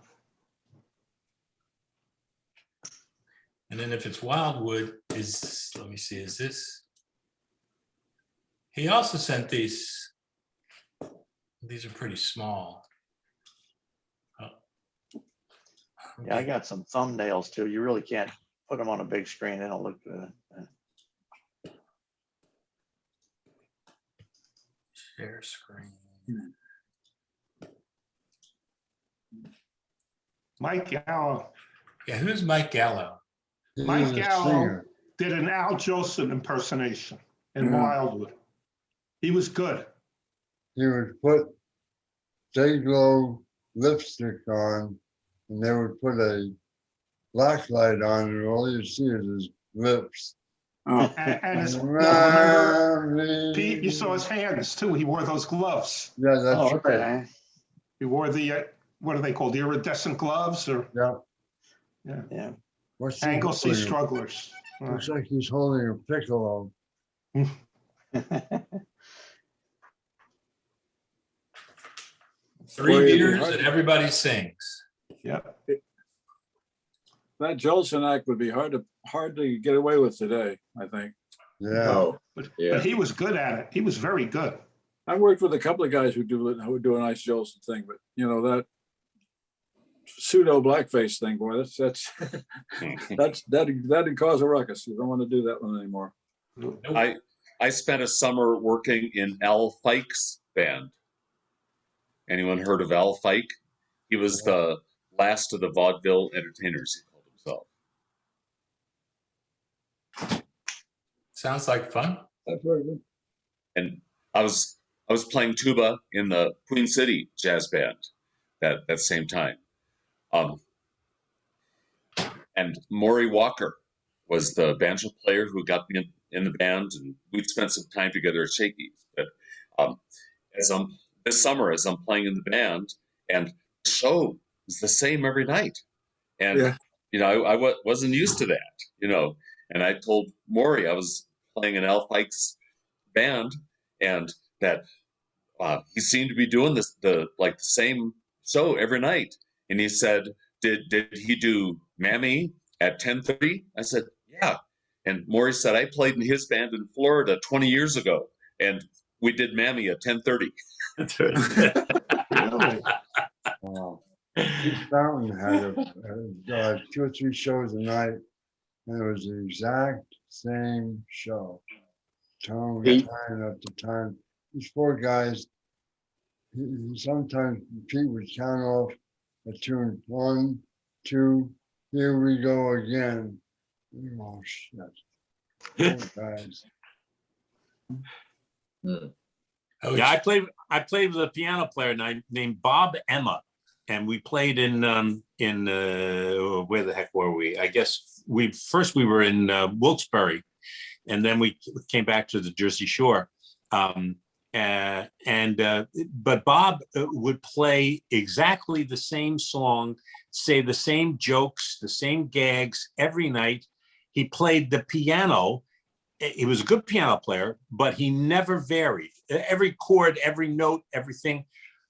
And then if it's Wildwood, let me see, is this? He also sent these. These are pretty small. Yeah, I got some thumbnails too. You really can't put them on a big screen. They don't look good. Share screen. Mike Gallo. Yeah, who's Mike Gallo? he Mike is a Gallo. singer. Did an Al Jolson impersonation in Yeah. Wildwood. He was good. He would put Day-Glo lipstick on, and they would put a black light on, and all you see is his lips. Oh, And his, remember, Pete, you saw his hands too. He wore those gloves. Yeah, that's Oh, right. okay. He wore the, what are they called? Iridescent gloves or Yeah. Yeah. What's he Anglesey holding? strugglers. Looks like he's holding a piccolo. 3 Well, beers and everybody sings. Yeah. that Jolson act would be hard to get away with today, I think. Yeah. Oh, But yeah. he was good at it. He was very good. I worked with a couple of guys who do a nice Jolson thing, but you know, that pseudo blackface thing, boy, that's that'd cause a ruckus. You don't want to do that one anymore. I spent a summer working in Al Fike's band. Anyone heard of Al Fike? He was the last of the vaudeville entertainers, he called himself. Sounds like fun. I've heard of them. And I was playing tuba in the Queen City Jazz Band that same time. And Maury Walker was the banjo player who got me in the band, and we'd spent some time together at Shakey's. But this summer, as I'm playing in the band, and the show is the same every night, and Yeah. I wasn't used to that, and I told Maury I was playing in Al Fike's band, and that he seemed to be doing the same show every night. And he said, did he do Mammy at 10:30? I said, yeah. And Maury said, I played in his band in Florida 20 years ago, and we did Mammy at 10:30. Really? Wow. East Mountain had 2 or 3 shows a night, and it was the exact same show. Tone, Pete? time after time. These 4 guys, sometimes Pete would count off a tune. 1, 2, here we go again. Oh, shit. 4 guys. Oh, Yeah, I played with a piano player named Bob Emma, and we played in where the heck were we? I guess we were in Wilkes-Barre, and then we came back to the Jersey Shore. But Bob would play exactly the same song, say the same jokes, the same gags every night. He played the piano. He was a good piano player, but he never varied. Every chord, every note, everything.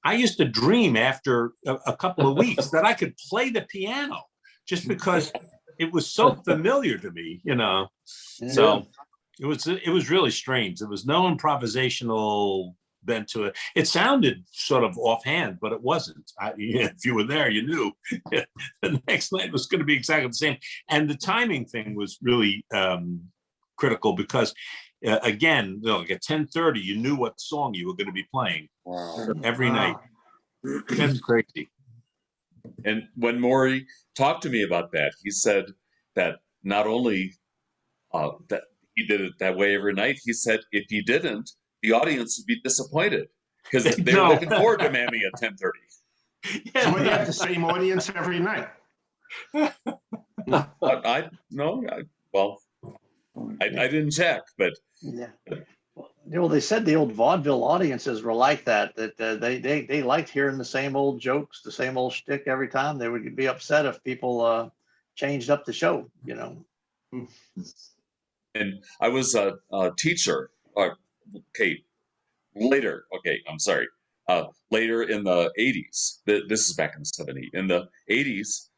I used to dream after a couple of weeks that I could play the piano just because it was so familiar to me, So it was really strange. There was no improvisational bent to it. It sounded sort of offhand, but it wasn't. If you were there, you knew the next night was going to be exactly the same. And the timing thing was really critical because, again, like at 10:30, you knew what song you were going to be playing every night. That's crazy. And when Maury talked to me about that, he said that not only that he did it that way every night, he said if he didn't, the audience would be disappointed because they were looking forward to Mammy at 10:30. So we have the same audience every night. I didn't check, but Yeah. Well, they said the old vaudeville audiences were like that they liked hearing the same old jokes, the same old shtick every time. They would be upset if people changed up the show, And I was a teacher. Later in the 80s. This is back in the 70s. In the 80s,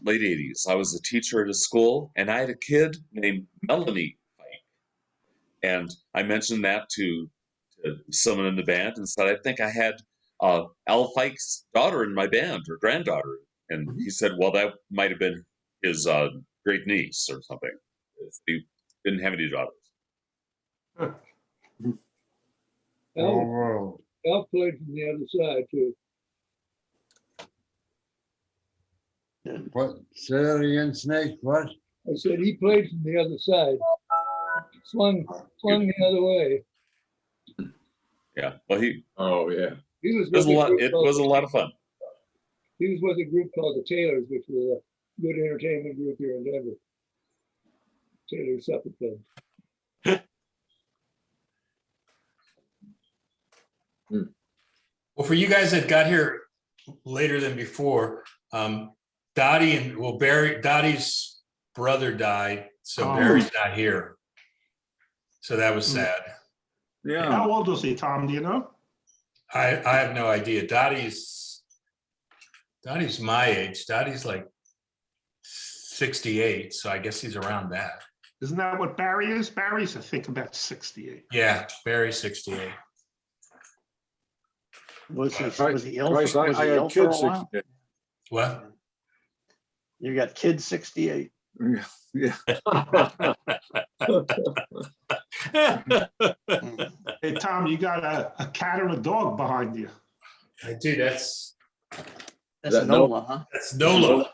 late 80s, I was a teacher at a school, and I had a kid named Melanie Fike. And I mentioned that to someone in the band and said, I think I had Al Fike's daughter in my band, or granddaughter. And he said, well, that might have been his great niece or something. He didn't have any daughters. Whole world. Al played from the other side too. What? Say that again, Snake. What? I said he played from the other side. Swung the other way. Yeah. Well, Oh, yeah. He was it was with a lot of fun. He was with a group called the Taylors, which was a good entertainment group here in Denver. Taylor Supper Club. Well, for you guys that got here later than before, Dottie's brother died, so Barry's not here. So that was sad. Yeah. How old was he, Tom? Do you know? I have no idea. Dottie's my age. Dottie's like 68, so I guess he's around that. Isn't that what Barry is? Barry's, I think, about 68. Yeah, Barry's 68. Was he ill? Christ, Was I he had ill for a kids. while? What? You got kid 68. Yeah. Hey, Tom, you got a cat or a dog behind you. I do. That's That's that Nola, huh? Nola.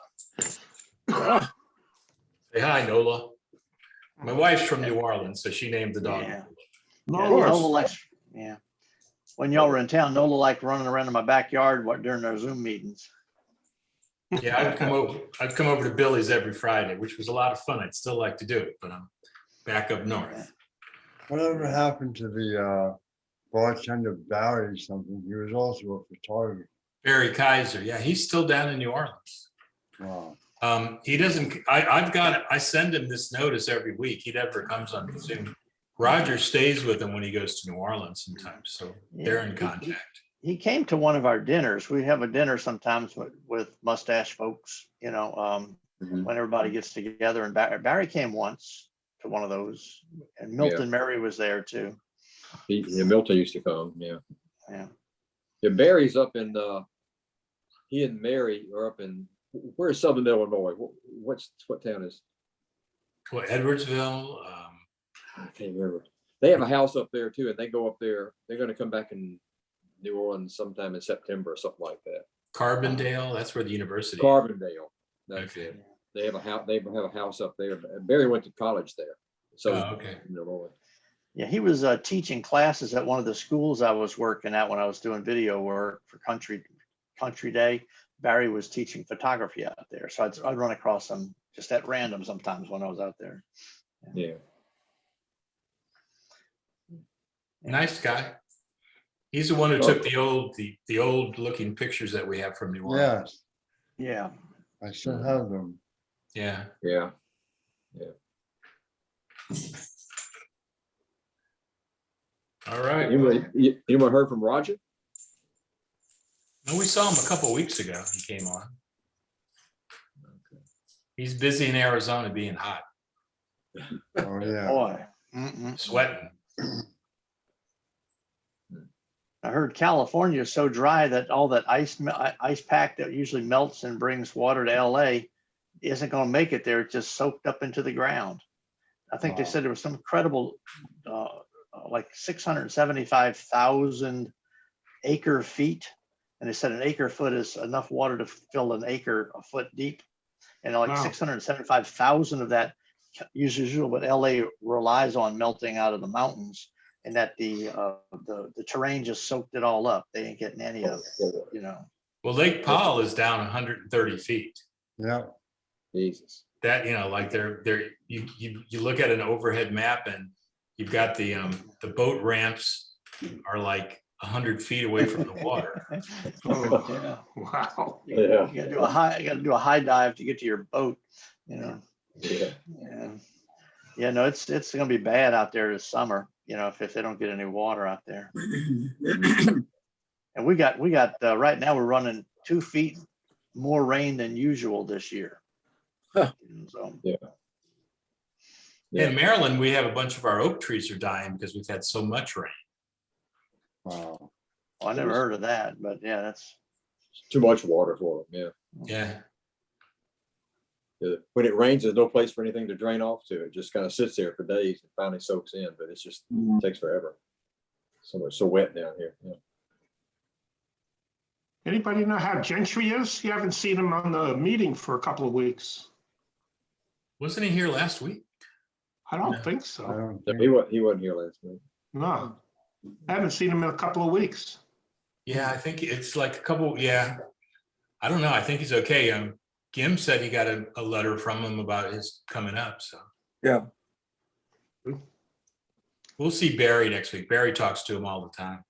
Say hi, Nola. My wife's from New Orleans, so she named the dog. Yeah. No, Yeah, worse. Nola likes, yeah. When y'all were in town, Nola liked running around in my backyard during our Zoom meetings. Yeah, I'd come over to Billy's every Friday, which was a lot of fun. I'd still like to do it, but I'm back up north. Whatever happened to the bartender Barry something? He was also a photographer. Barry Kaiser, yeah, he's still down in New Orleans. Wow. He doesn't, I send him this notice every week. He never comes on Zoom. Roger stays with him when he goes to New Orleans sometimes, so they're in contact. He came to one of our dinners. We have a dinner sometimes with mustache folks, you know, when everybody gets together. And Barry came once to one of those, and Milton Mary was there too. Milton used to come, yeah. Yeah. Yeah, Barry's up in, he and Mary are up in, where's Southern Illinois? What town is? Well, Edwardsville, I can't remember. They have a house up there too, and they go up there. They're going to come back in New Orleans sometime in September or something like that. Carbondale, that's where the university is. Carbondale, that's Okay. it. They have a house. They have a house up there. Barry went to college there, so Okay. in Illinois. Yeah, he was teaching classes at one of the schools I was working at when I was doing video work for Country Day. Barry was teaching photography out there, so I'd run across him just at random sometimes when I was out there. Yeah. Nice guy. He's the one who took the old looking pictures that we have from New Orleans. Yes, Yeah. I still have them. Yeah. Yeah. All right. Anyone heard from Roger? No, we saw him a couple weeks ago. He came on. He's busy in Arizona being hot, Oh, yeah. Boy. sweating. I heard California is so dry that all that ice pack that usually melts and brings water to LA isn't going to make it there. It's just soaked up into the ground. I think they Wow. said there was some incredible, like 675,000 acre feet. And they said an acre foot is enough water to fill an acre a foot deep. And like Wow. 675,000 of that usually what LA relies on melting out of the mountains. And that the terrain just soaked it all up. They ain't getting any of it, you know. Well, Lake Powell is down 130 feet. Yeah. Jesus. That, you know, like you look at an overhead map and you've got the boat ramps are like 100 feet away from the water. Oh, Yeah. wow. Yeah. You gotta do a high dive to get to your boat, you know. Yeah. Yeah, no, it's gonna be bad out there this summer, you know, if they don't get any water out there. And we got right now we're running 2 feet more rain than usual this year. Huh. So In Maryland, we have a bunch of our oak trees are dying because we've had so much rain. Wow. I never heard of that, but yeah, that's Too much water for them. Yeah. Yeah. When it rains, there's no place for anything to drain off to. It just kind of sits there for days and finally soaks in, but it's just takes forever. So wet down here. Yeah. Anybody know how Gentry is? You haven't seen him on the meeting for a couple of weeks. Wasn't he here last week? I don't No. think I so. don't No, think, he wasn't here last week. No. I haven't seen him in a couple of weeks. Yeah, I think it's like a couple, yeah. I don't know. I think he's okay. Gim said he got a letter from him about his coming up, so. Yeah. We'll see Barry next week. Barry talks to him all the time.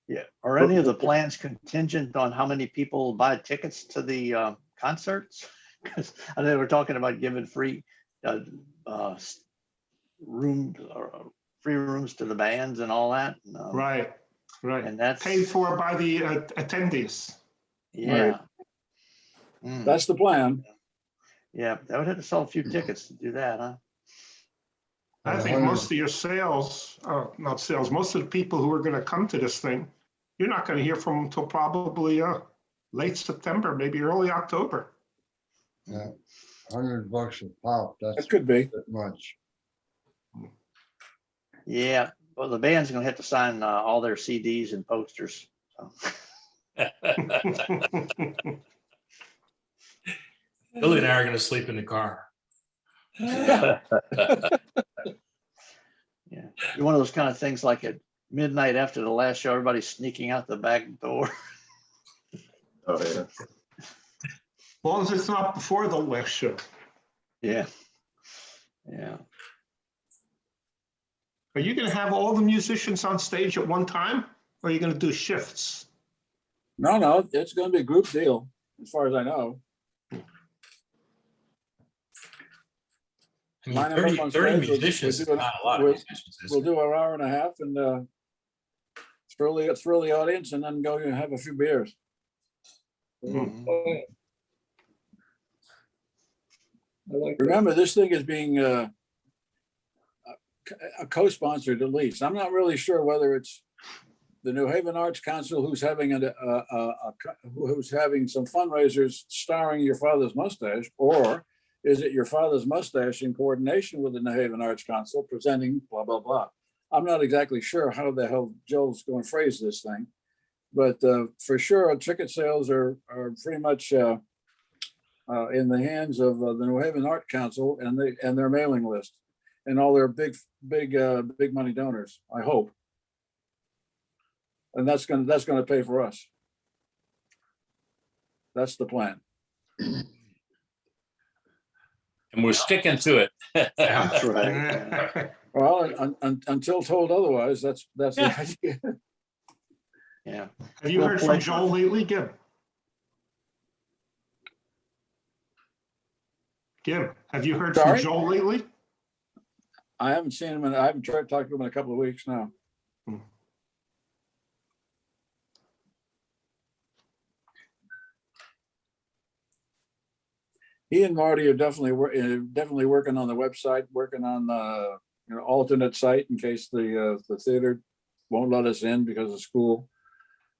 yeah. Are any of the plans contingent on how many people buy tickets to the concerts? Because I know we're talking about giving free free rooms to the bands and all that. Right. And that's Paid for by the attendees. yeah. Mm, That's the plan. yeah, that would have to sell a few tickets to do that, huh? I think most of your sales, not sales, most of the people who are going to come to this thing, you're not going to hear from them until probably late September, maybe early October. yeah, $100 a pop, that's That could be. that much. Yeah, well, the band's gonna have to sign all their CDs and posters. So. Billy and I are gonna sleep in the car. Yeah. You're one of those kind of things like at midnight after the last show, everybody's sneaking out the back door. Oh, yeah. As long as it's not before the last show. Yeah. Yeah. Are you gonna have all the musicians on stage at one time? Or are you gonna do shifts? No, it's gonna be a group deal, as far as I know. I mean, Line 'em up 30 on 30 stage, we'll musicians is do not a lot of we'll- musicians. is We'll it? do an hour and a half and thrill the audience and then go and have a few beers. Mhm. Oh, yeah. I like that. Remember, this thing is being a co-sponsored at least. I'm not really sure whether it's the New Haven Arts Council who's having who's having some fundraisers starring Your Father's Mustache, or is it Your Father's Mustache in coordination with the New Haven Arts Council presenting blah, blah, blah. I'm not exactly sure how the hell Joel's going to phrase this thing, but for sure, ticket sales are pretty much in the hands of the New Haven Art Council and their mailing list and all their big money donors, I hope. And that's gonna pay for us. That's the plan. And we're sticking to it. That's right. Yeah. Well, until told otherwise, that's the idea. Yeah. Have you Well, heard from like- Joel lately, Gib? Gib, have you heard from Sorry? Joel lately? I haven't seen him and I haven't tried to talk to him in a couple of weeks now. He and Marty are definitely working on the website, working on alternate site in case the theater won't let us in because of school.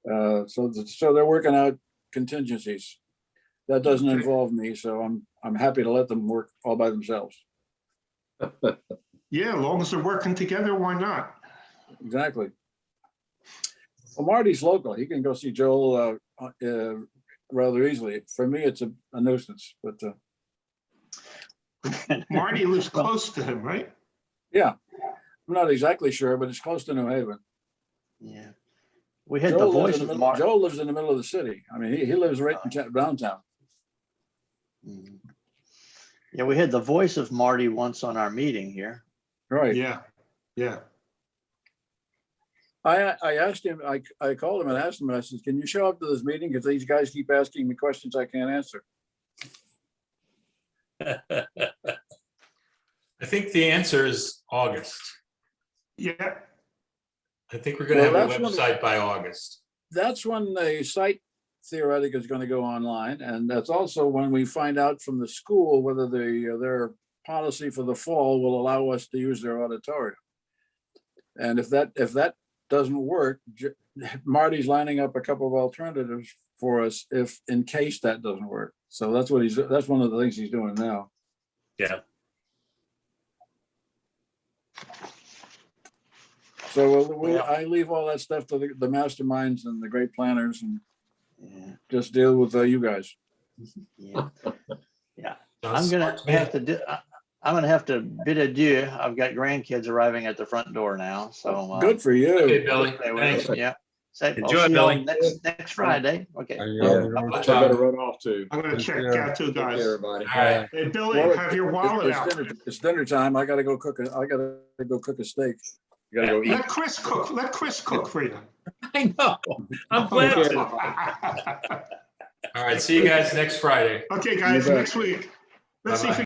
So they're working out contingencies. That doesn't Okay. involve me, so I'm happy to let them work all by themselves. Yeah, as long as they're working together, why not? Exactly. Well, Marty's local. He can go see Joel rather easily. For me, it's a nuisance, but Marty lives close to him, right? yeah, I'm not exactly sure, but it's close to New Haven. Yeah. We had the voice of Marty. Joel lives in the middle of the city. I mean, he lives right in downtown. Mhm. Yeah, we had the voice of Marty once on our meeting here. Right. Yeah, yeah. I asked him, I called him and asked him, I said, can you show up to this meeting? Because these guys keep asking me questions I can't answer. I think the answer is August. Yeah, I think we're gonna Well, have a that's when- website by August. That's when the site theoretic is going to go online. And that's also when we find out from the school whether their policy for the fall will allow us to use their auditorium. And if that doesn't work, Marty's lining up a couple of alternatives for us if in case that doesn't work. So that's one of the things he's doing now. Yeah. So Yeah. I leave all that stuff to the masterminds and the great planners and Yeah. just deal with you guys. Yeah. Yeah. Sounds I'm smart gonna to me. have to I'm gonna have to bid adieu. I've got grandkids arriving at the front door now, so. Good for you. Okay, Billy, stay with thanks. us. Yeah. Say, I'll Enjoy, see you all Billy. next Friday. Okay. I Yeah. gotta I go. better run off too. I'm gonna check Yeah. out too, Take care, guys. everybody. All right. Hey, Billy, Well, have your wallet out. It's dinner time. I gotta go cook a steak. You gotta go eat. Let Chris cook for you. I know. I'm glad Okay. to. All right, see you guys next Friday. Okay, guys, bet. next week. Let's see if we